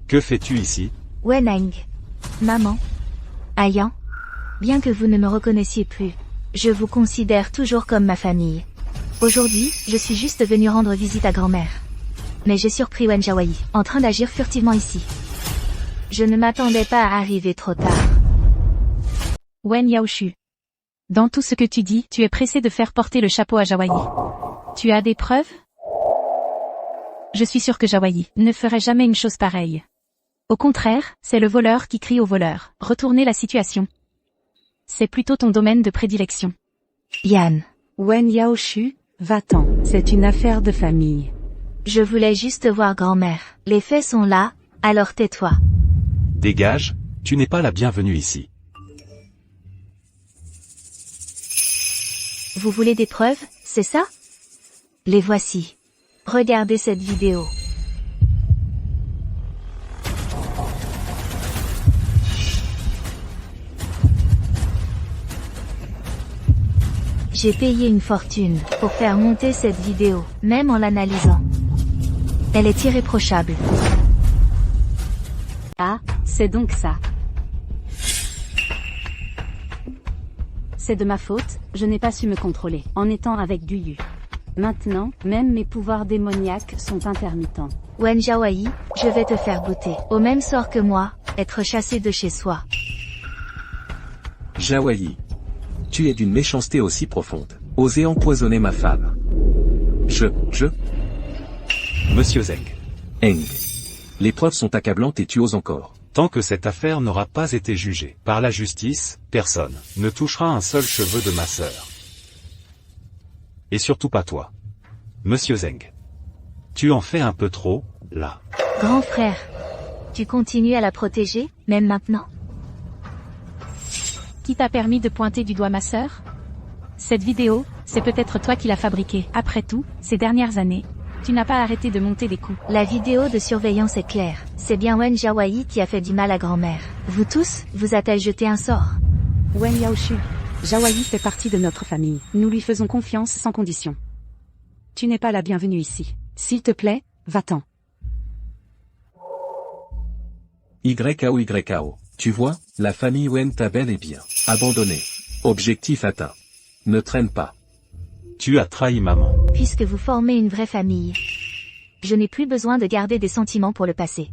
Que fais-tu ici? Weneng. Maman. Ayan. Bien que vous ne me reconnaissiez plus, je vous considère toujours comme ma famille. Aujourd'hui, je suis juste venu rendre visite à grand-mère. Mais j'ai surpris Wen Jawayi, en train d'agir furtivement ici. Je ne m'attendais pas à arriver trop tard. Wen Yaoshu. Dans tout ce que tu dis, tu es pressé de faire porter le chapeau à Jawayi. Tu as des preuves? Je suis sûr que Jawayi ne ferait jamais une chose pareille. Au contraire, c'est le voleur qui crie au voleur. Retourner la situation. C'est plutôt ton domaine de prédilection. Yan. Wen Yaoshu, va-t'en, c'est une affaire de famille. Je voulais juste voir grand-mère. Les faits sont là, alors tais-toi. Dégage, tu n'es pas la bienvenue ici. Vous voulez des preuves, c'est ça? Les voici. Regardez cette vidéo. J'ai payé une fortune pour faire monter cette vidéo, même en l'analysant. Elle est irréprochable. Ah, c'est donc ça. C'est de ma faute, je n'ai pas su me contrôler, en étant avec du Yu. Maintenant, même mes pouvoirs démoniaques sont intermittents. Wen Jawayi, je vais te faire goûter, au même sort que moi, être chassé de chez soi. Jawayi. Tu es d'une méchanceté aussi profonde. Oser empoisonner ma femme. Monsieur Zeng. Eng. Les preuves sont accablantes et tu oses encore. Tant que cette affaire n'aura pas été jugée par la justice, personne ne touchera un seul cheveu de ma sœur. Et surtout pas toi. Monsieur Zeng. Tu en fais un peu trop, là. Grand frère. Tu continues à la protéger, même maintenant? Qui t'a permis de pointer du doigt ma sœur? Cette vidéo, c'est peut-être toi qui l'as fabriquée. Après tout, ces dernières années, tu n'as pas arrêté de monter des coups. La vidéo de surveillance est claire. C'est bien Wen Jawayi qui a fait du mal à grand-mère. Vous tous, vous a-t-elle jeté un sort? Wen Yaoshu. Jawayi fait partie de notre famille. Nous lui faisons confiance sans condition. Tu n'es pas la bienvenue ici. S'il te plaît, va-t'en. YKO. Tu vois, la famille Wen t'a bel et bien Abandonné. Objectif atteint. Ne traîne pas. Tu as trahi maman. Puisque vous formez une vraie famille, je n'ai plus besoin de garder des sentiments pour le passé.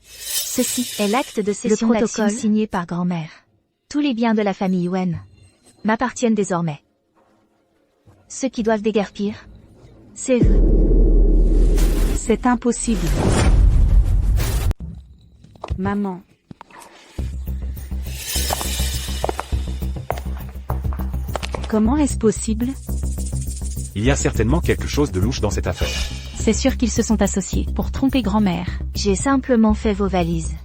Ceci est l'acte de cession d'action signé par grand-mère. Tous les biens de la famille Wen m'appartiennent désormais. Ceux qui doivent déguerpir, c'est vous. C'est impossible. Maman. Comment est-ce possible? Il y a certainement quelque chose de louche dans cette affaire. C'est sûr qu'ils se sont associés pour tromper grand-mère. J'ai simplement fait vos valises.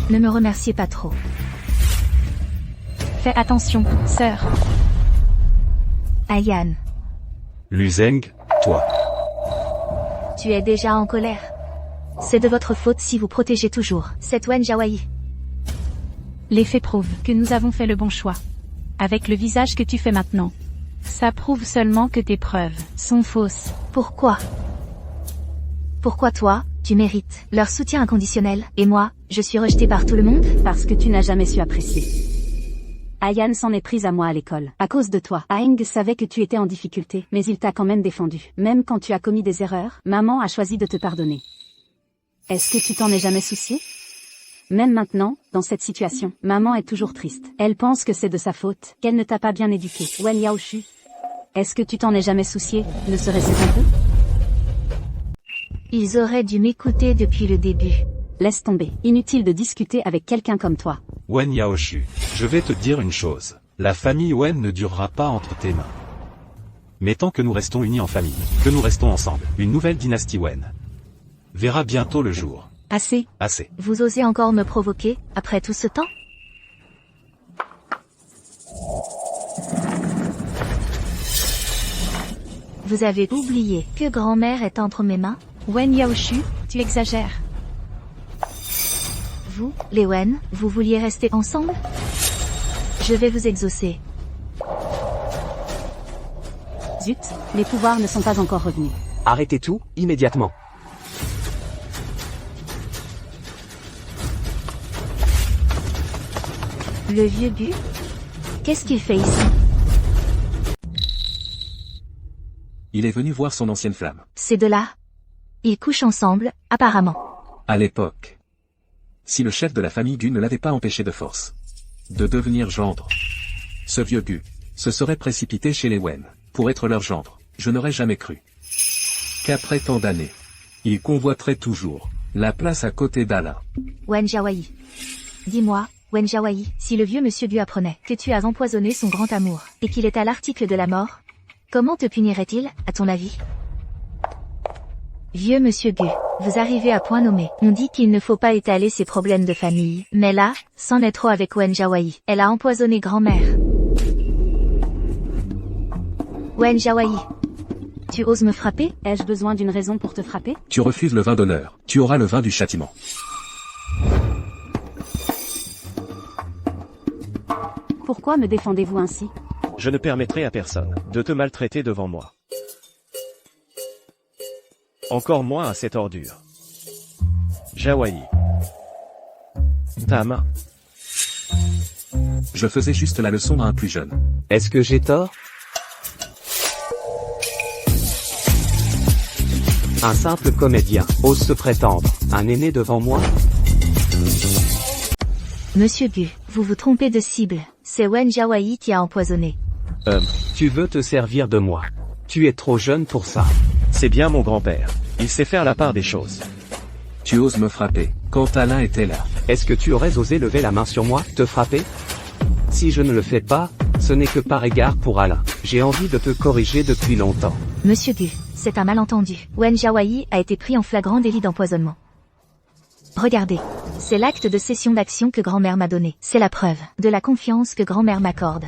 Ne me remerciez pas trop. Fais attention, sœur. Ayan, Luzeng, toi. tu es déjà en colère. C'est de votre faute si vous protégez toujours cette Wen Jiaoyi. Les faits prouvent que nous avons fait le bon choix. Avec le visage que tu fais maintenant. Ça prouve seulement que tes preuves sont fausses. Pourquoi? Pourquoi toi, tu mérites leur soutien inconditionnel, et moi, je suis rejetée par tout le monde? Parce que tu n'as jamais su apprécier. Ayan s'en est prise à moi à l'école. À cause de toi. Aang savait que tu étais en difficulté, mais il t'a quand même défendu. Même quand tu as commis des erreurs, maman a choisi de te pardonner. Est-ce que tu t'en es jamais soucié? Même maintenant, dans cette situation, maman est toujours triste. Elle pense que c'est de sa faute, qu'elle ne t'a pas bien éduqué. Wen Yaoshu. Est-ce que tu t'en es jamais soucié, ne serait-ce un peu? Ils auraient dû m'écouter depuis le début. Laisse tomber. Inutile de discuter avec quelqu'un comme toi. Wen Yaoshu, je vais te dire une chose. La famille Wen ne durera pas entre tes mains. Mais tant que nous restons unis en famille, que nous restons ensemble, une nouvelle dynastie Wen verra bientôt le jour. Assez. Assez. Vous osez encore me provoquer, après tout ce temps? Vous avez oublié que grand-mère est entre mes mains? Wen Yaoshu, tu exagères. Vous, les Wen, vous vouliez rester ensemble? Je vais vous exaucer. Zut, les pouvoirs ne sont pas encore revenus. Arrêtez tout, immédiatement. Le vieux Bu? Qu'est-ce qu'il fait ici? Il est venu voir son ancienne flamme. Ces deux-là? Ils couchent ensemble, apparemment. À l'époque. Si le chef de la famille Gu ne l'avait pas empêché de force de devenir gendre, ce vieux Gu se serait précipité chez les Wen pour être leur gendre. Je n'aurais jamais cru qu'après tant d'années, il convoiterait toujours la place à côté d'Alain. Wen Jiaoyi. Dis-moi, Wen Jiaoyi, si le vieux monsieur Gu apprenait que tu as empoisonné son grand amour, et qu'il est à l'article de la mort, comment te punirait-il, à ton avis? Vieux monsieur Gu, vous arrivez à point nommé. On dit qu'il ne faut pas étaler ses problèmes de famille, mais là, c'en est trop avec Wen Jiaoyi. Elle a empoisonné grand-mère. Wen Jiaoyi, tu oses me frapper? Ai-je besoin d'une raison pour te frapper? Tu refuses le vin d'honneur, tu auras le vin du châtiment. Pourquoi me défendez-vous ainsi? Je ne permettrai à personne de te maltraiter devant moi. Encore moins à cette ordure. Jiaoyi. Ta main. Je faisais juste la leçon à un plus jeune. Est-ce que j'ai tort? Un simple comédien ose se prétendre un aîné devant moi? Monsieur Gu, vous vous trompez de cible. C'est Wen Jiaoyi qui a empoisonné. Tu veux te servir de moi. Tu es trop jeune pour ça. C'est bien mon grand-père. Il sait faire la part des choses. Tu oses me frapper, quand Alain était là. Est-ce que tu aurais osé lever la main sur moi, te frapper? Si je ne le fais pas, ce n'est que par égard pour Alain. J'ai envie de te corriger depuis longtemps. Monsieur Gu, c'est un malentendu. Wen Jiaoyi a été pris en flagrant délit d'empoisonnement. Regardez. C'est l'acte de cession d'action que grand-mère m'a donné. C'est la preuve de la confiance que grand-mère m'accorde.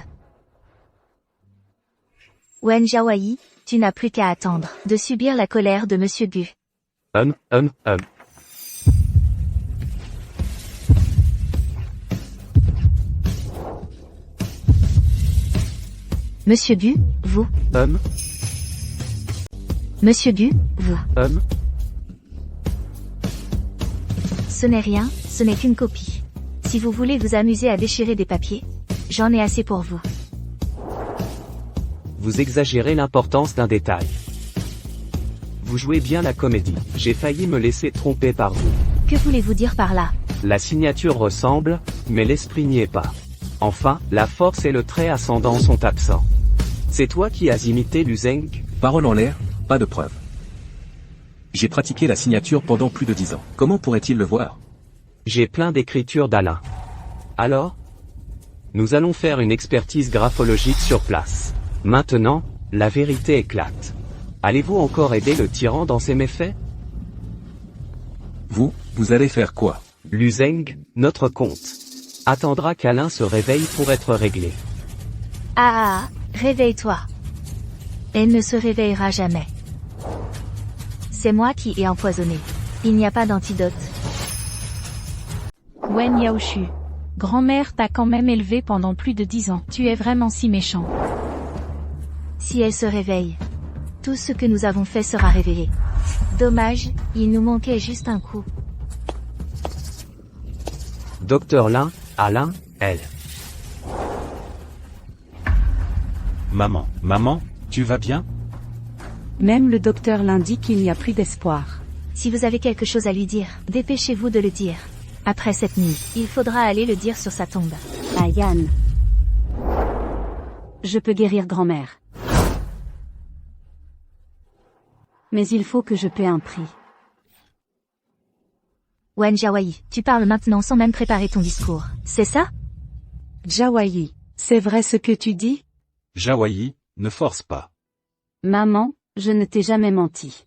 Wen Jiaoyi, tu n'as plus qu'à attendre de subir la colère de Monsieur Gu. Monsieur Gu, vous. Monsieur Gu, vous. Ce n'est rien, ce n'est qu'une copie. Si vous voulez vous amuser à déchirer des papiers, j'en ai assez pour vous. Vous exagérez l'importance d'un détail. Vous jouez bien la comédie. J'ai failli me laisser tromper par vous. Que voulez-vous dire par là? La signature ressemble, mais l'esprit n'y est pas. Enfin, la force et le trait ascendant sont absents. C'est toi qui as imité Lu Zeng? Parole en l'air, pas de preuve. J'ai pratiqué la signature pendant plus de 10 ans. Comment pourrait-il le voir? J'ai plein d'écritures d'Alain. Alors? Nous allons faire une expertise graphologique sur place. Maintenant, la vérité éclate. Allez-vous encore aider le tyran dans ses méfaits? Vous allez faire quoi? Lu Zeng, notre compte, attendra qu'Alain se réveille pour être réglé. Ah, réveille-toi. Elle ne se réveillera jamais. C'est moi qui ai empoisonné. Il n'y a pas d'antidote. Wen Yaoshu. Grand-mère t'a quand même élevé pendant plus de 10 ans. Tu es vraiment si méchant. Si elle se réveille, tout ce que nous avons fait sera révélé. Dommage, il nous manquait juste un coup. Docteur Lin, Alain, elle. Maman, tu vas bien? Même le docteur l'indique qu'il n'y a plus d'espoir. Si vous avez quelque chose à lui dire, dépêchez-vous de le dire. Après cette nuit, il faudra aller le dire sur sa tombe. Ah Yann. Je peux guérir grand-mère. Mais il faut que je paie un prix. Wen Jiawei, tu parles maintenant sans même préparer ton discours, c'est ça? Jiawei, c'est vrai ce que tu dis? Jiawei, ne force pas. Maman, je ne t'ai jamais menti.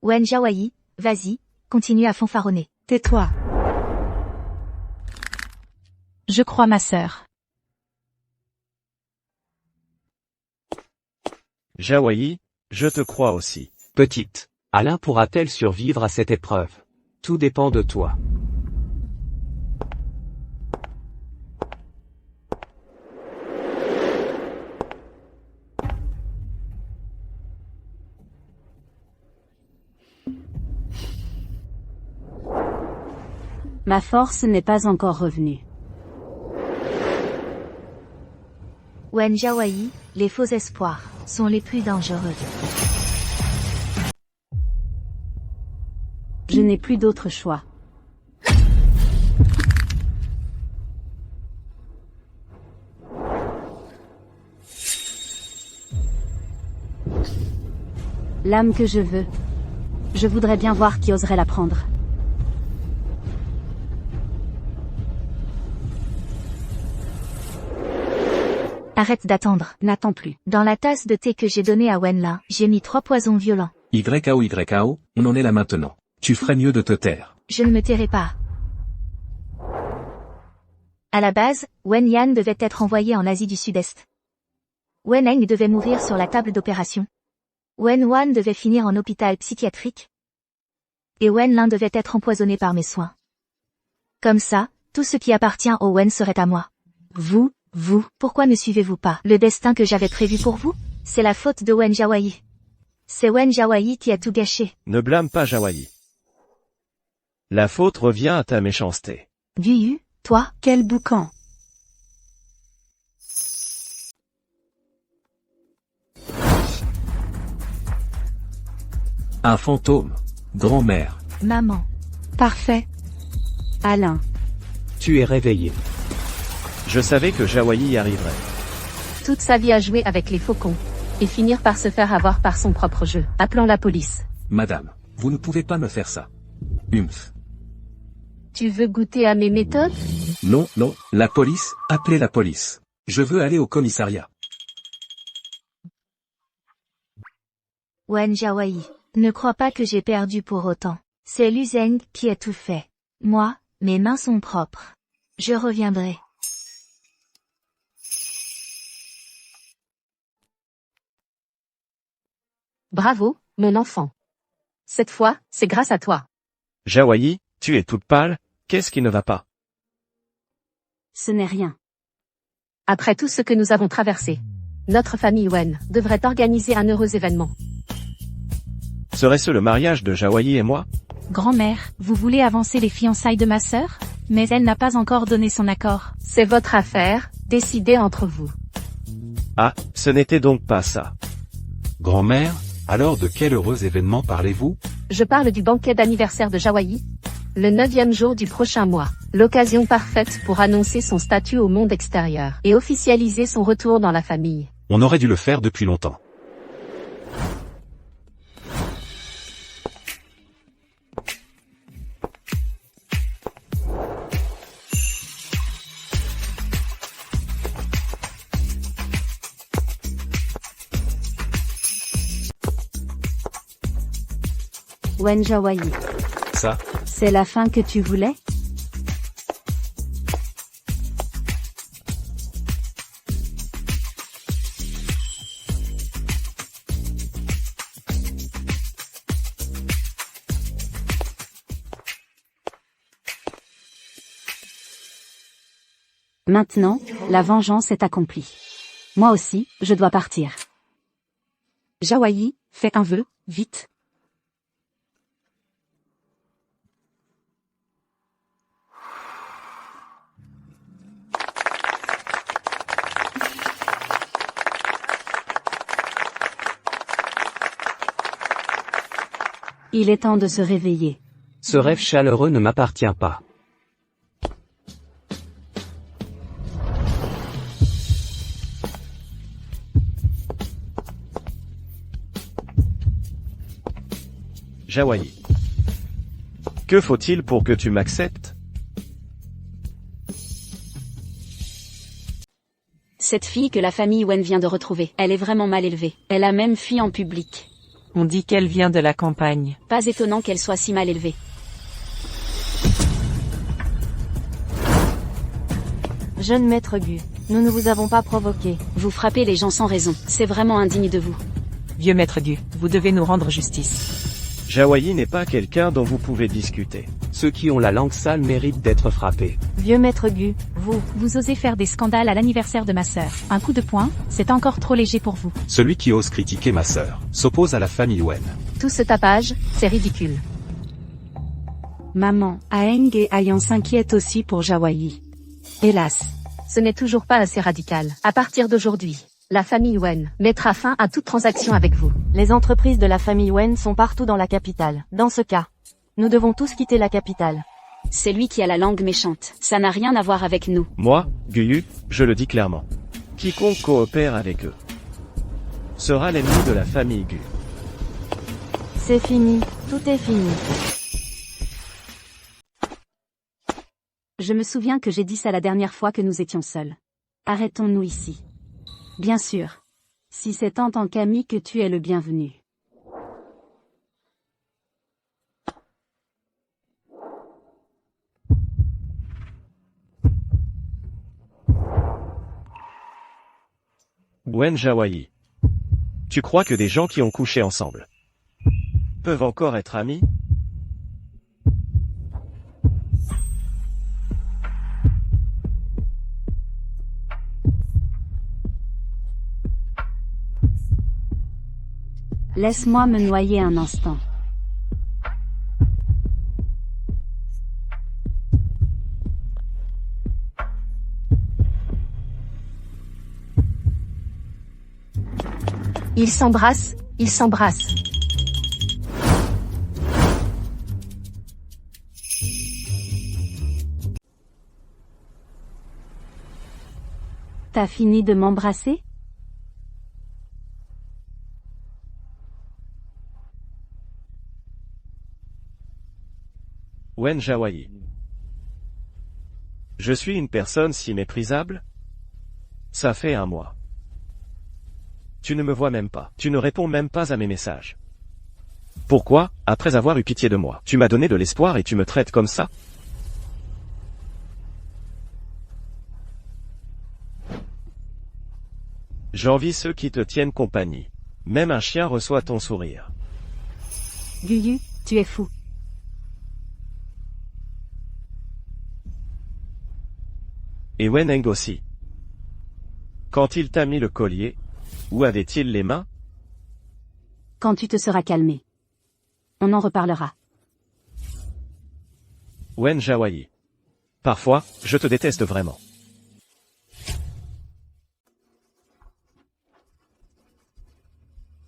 Wen Jiawei, vas-y, continue à fanfaronner. Tais-toi. Je crois ma sœur. Jiawei, je te crois aussi. Petite, Alain pourra-t-elle survivre à cette épreuve? Tout dépend de toi. Ma force n'est pas encore revenue. Wen Jiawei, les faux espoirs sont les plus dangereux. Je n'ai plus d'autre choix. L'âme que je veux. Je voudrais bien voir qui oserait la prendre. Arrête d'attendre. N'attends plus. Dans la tasse de thé que j'ai donnée à Wenla, j'ai mis 3 poisons violents. YAO, on en est là maintenant. Tu ferais mieux de te taire. Je ne me tairai pas. À la base, Wen Yan devait être envoyé en Asie du Sud-Est. Wen Eng devait mourir sur la table d'opération. Wen Wan devait finir en hôpital psychiatrique. Et Wen Lin devait être empoisonné par mes soins. Comme ça, tout ce qui appartient au Wen serait à moi. Vous, pourquoi ne suivez-vous pas le destin que j'avais prévu pour vous? C'est la faute de Wen Jiawei. C'est Wen Jiawei qui a tout gâché. Ne blâme pas Jiawei. La faute revient à ta méchanceté. Guyu, toi, Quel boucan! Un fantôme. Grand-mère. maman. Parfait. Alain. Tu es réveillé. Je savais que Jiawei y arriverait. Toute sa vie à jouer avec les faucons. Et finir par se faire avoir par son propre jeu. Appelons la police. Madame, vous ne pouvez pas me faire ça. Humph. Tu veux goûter à mes méthodes? Non, la police, appelez la police. Je veux aller au commissariat. Wen Jiawei, ne crois pas que j'ai perdu pour autant. C'est Lu Zeng qui a tout fait. Moi, mes mains sont propres. Je reviendrai. Bravo, mon enfant. Cette fois, c'est grâce à toi. Jiawei, tu es toute pâle, qu'est-ce qui ne va pas? Ce n'est rien. Après tout ce que nous avons traversé, notre famille Wen devrait organiser un heureux événement. Serait-ce le mariage de Jiawei et moi? Grand-mère, vous voulez avancer les fiançailles de ma sœur? Mais elle n'a pas encore donné son accord. C'est votre affaire, décidez entre vous. Ah, ce n'était donc pas ça. Grand-mère, alors de quel heureux événement parlez-vous? Je parle du banquet d'anniversaire de Jawayi. Le 9e jour du prochain mois. L'occasion parfaite pour annoncer son statut au monde extérieur et officialiser son retour dans la famille. On aurait dû le faire depuis longtemps. Wen Jawayi. Ça, C'est la fin que tu voulais? Maintenant, la vengeance est accomplie. Moi aussi, je dois partir. Jawayi, fais un vœu, vite. Il est temps de se réveiller. Ce rêve chaleureux ne m'appartient pas. Jawayi. Que faut-il pour que tu m'acceptes? Cette fille que la famille Wen vient de retrouver, elle est vraiment mal élevée. Elle a même fui en public. On dit qu'elle vient de la campagne. Pas étonnant qu'elle soit si mal élevée. Jeune maître Gu, nous ne vous avons pas provoqué. Vous frappez les gens sans raison, c'est vraiment indigne de vous. Vieux maître Gu, vous devez nous rendre justice. Jawayi n'est pas quelqu'un dont vous pouvez discuter. Ceux qui ont la langue sale méritent d'être frappés. Vieux maître Gu, Vous osez faire des scandales à l'anniversaire de ma sœur. Un coup de poing, c'est encore trop léger pour vous. celui qui ose critiquer ma sœur s'oppose à la famille Wen. Tout ce tapage, c'est ridicule. Maman, Aeng et Ayan s'inquiètent aussi pour Jawayi. Hélas. Ce n'est toujours pas assez radical. À partir d'aujourd'hui, la famille Wen mettra fin à toute transaction avec vous. les entreprises de la famille Wen sont partout dans la capitale. Dans ce cas, nous devons tous quitter la capitale. C'est lui qui a la langue méchante. Ça n'a rien à voir avec nous. Moi, Guyu, je le dis clairement. Quiconque coopère avec eux sera l'ennemi de la famille Gu. C'est fini, tout est fini. Je me souviens que j'ai dit ça la dernière fois que nous étions seuls. Arrêtons-nous ici. Bien sûr. Si c'est en tant qu'ami que tu es le bienvenu. Wen Jawayi. Tu crois que des gens qui ont couché ensemble peuvent encore être amis? Laisse-moi me noyer un instant. Ils s'embrassent, ils s'embrassent. T'as fini de m'embrasser? Wen Jawayi. Je suis une personne si méprisable? Ça fait un mois. Tu ne me vois même pas. Tu ne réponds même pas à mes messages. Pourquoi, après avoir eu pitié de moi, tu m'as donné de l'espoir et tu me traites comme ça? J'envie ceux qui te tiennent compagnie. Même un chien reçoit ton sourire. Guyu, tu es fou. Et Weneng aussi. Quand il t'a mis le collier, où avait-il les mains? Quand tu te seras calmé. On en reparlera. Wen Jawayi. Parfois, je te déteste vraiment.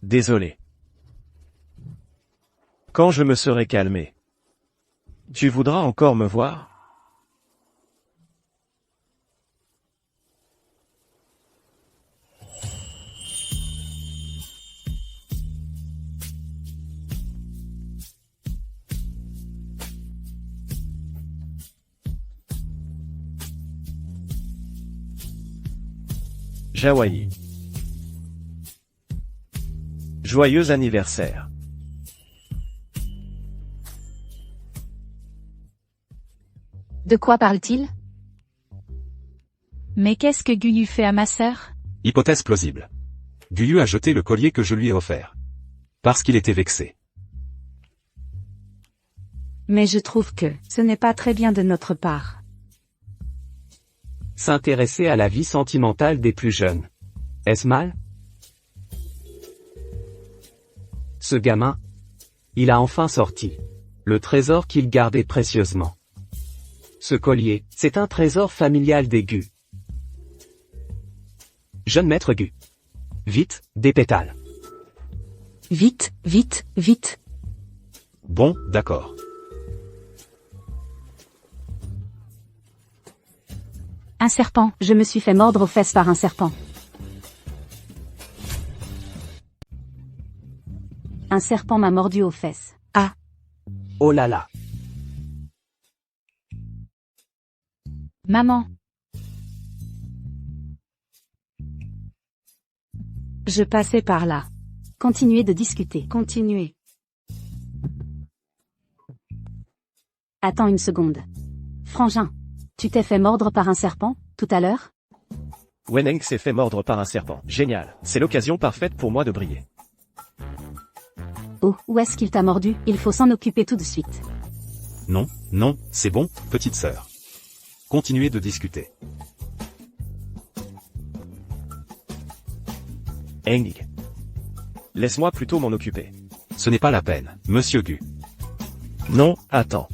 Désolé. Quand je me serai calmé, tu voudras encore me voir? Jawayi. Joyeux anniversaire. De quoi parle-t-il? Mais qu'est-ce que Guyu fait à ma sœur? Hypothèse plausible. Guyu a jeté le collier que je lui ai offert. Parce qu'il était vexé. Mais je trouve que ce n'est pas très bien de notre part. S'intéresser à la vie sentimentale des plus jeunes. Est-ce mal? Ce gamin, il a enfin sorti le trésor qu'il gardait précieusement. Ce collier, c'est un trésor familial des Gu. Jeune maître Gu. Vite, des pétales. Vite, vite, vite. Bon, d'accord. Un serpent. Je me suis fait mordre aux fesses par un serpent. Un serpent m'a mordu aux fesses. Ah. Oh là là. Maman. Je passais par là. Continuez de discuter. Continuez. Attends une seconde. Frangin. Tu t'es fait mordre par un serpent, tout à l'heure? Weneng s'est fait mordre par un serpent. Génial. C'est l'occasion parfaite pour moi de briller. Oh, où est-ce qu'il t'a mordu? Il faut s'en occuper tout de suite. Non, non, c'est bon, petite sœur. Continuez de discuter. Eng. Laisse-moi plutôt m'en occuper. Ce n'est pas la peine, monsieur Gu. Non, attends.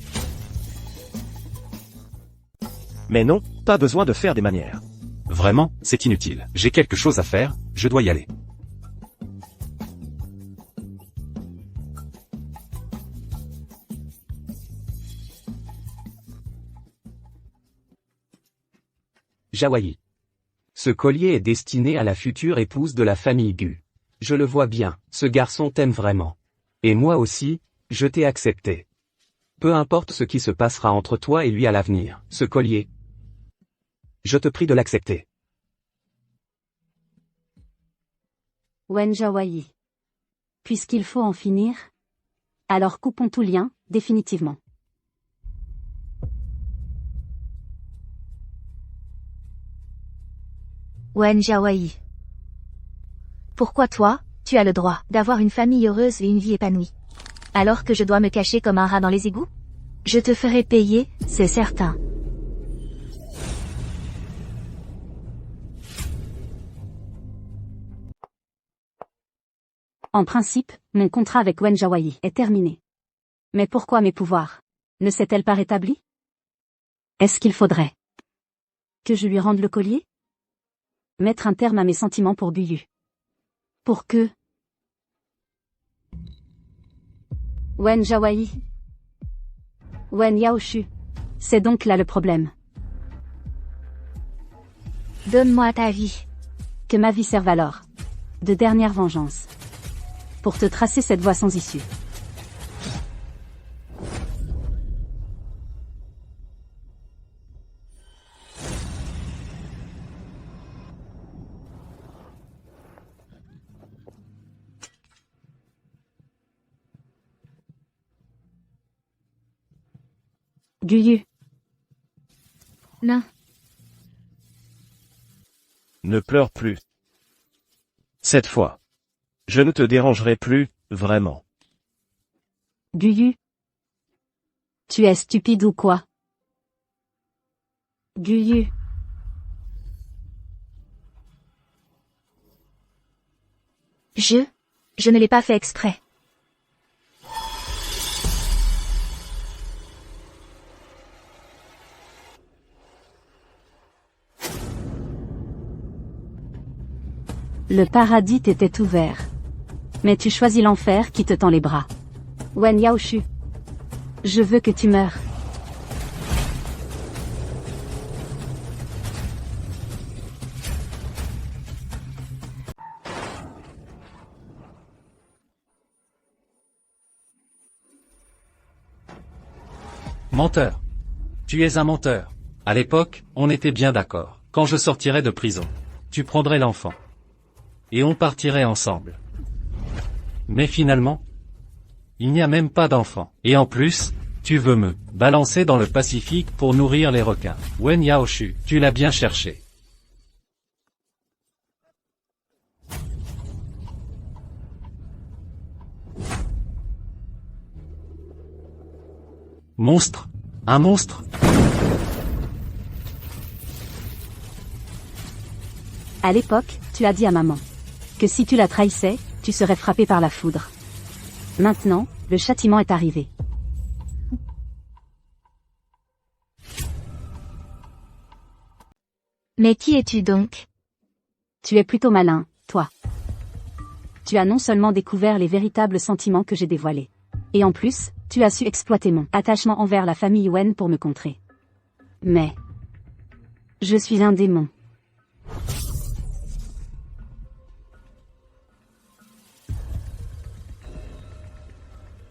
Mais non, pas besoin de faire des manières. Vraiment, c'est inutile. J'ai quelque chose à faire, je dois y aller. Jawayi. Ce collier est destiné à la future épouse de la famille Gu. Je le vois bien, ce garçon t'aime vraiment. Et moi aussi, je t'ai accepté. Peu importe ce qui se passera entre toi et lui à l'avenir, ce collier, je te prie de l'accepter. Wen Jawayi. Puisqu'il faut en finir, alors coupons tout lien, définitivement. Wen Jawayi. Pourquoi toi, tu as le droit d'avoir une famille heureuse et une vie épanouie, alors que je dois me cacher comme un rat dans les égouts? Je te ferai payer, c'est certain. En principe, mon contrat avec Wen Jawayi est terminé. Mais pourquoi mes pouvoirs? Ne s'est-elle pas rétablie? Est-ce qu'il faudrait que je lui rende le collier? Mettre un terme à mes sentiments pour Guyu. Pour que Wen Jawayi. Wen Yaoshu. C'est donc là le problème. Donne-moi ta vie. Que ma vie serve alors de dernière vengeance. Pour te tracer cette voie sans issue. Guyu. Non. Ne pleure plus. Cette fois, je ne te dérangerai plus, vraiment. Guyu. Tu es stupide ou quoi? Guyu. Je ne l'ai pas fait exprès. Le paradis t'était ouvert. Mais tu choisis l'enfer qui te tend les bras. Wen Yaoshu. Je veux que tu meures. Menteur. Tu es un menteur. À l'époque, on était bien d'accord. Quand je sortirais de prison, tu prendrais l'enfant. Et on partirait ensemble. Mais finalement, il n'y a même pas d'enfant. Et en plus, tu veux me balancer dans le Pacifique pour nourrir les requins. Wen Yaoshu, tu l'as bien cherché. Monstre. Un monstre. À l'époque, tu as dit à maman que si tu la trahissais, tu serais frappé par la foudre. Maintenant, le châtiment est arrivé. Mais qui es-tu donc? Tu es plutôt malin, toi. Tu as non seulement découvert les véritables sentiments que j'ai dévoilés. Et en plus, tu as su exploiter mon attachement envers la famille Wen pour me contrer. Mais... je suis un démon.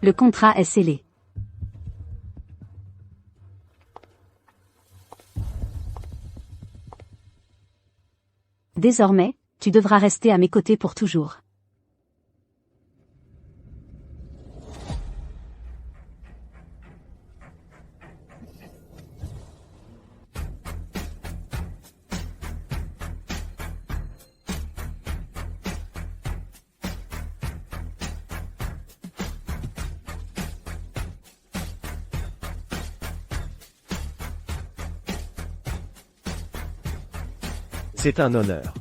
Le contrat est scellé. Désormais, tu devras rester à mes côtés pour toujours. C'est un honneur.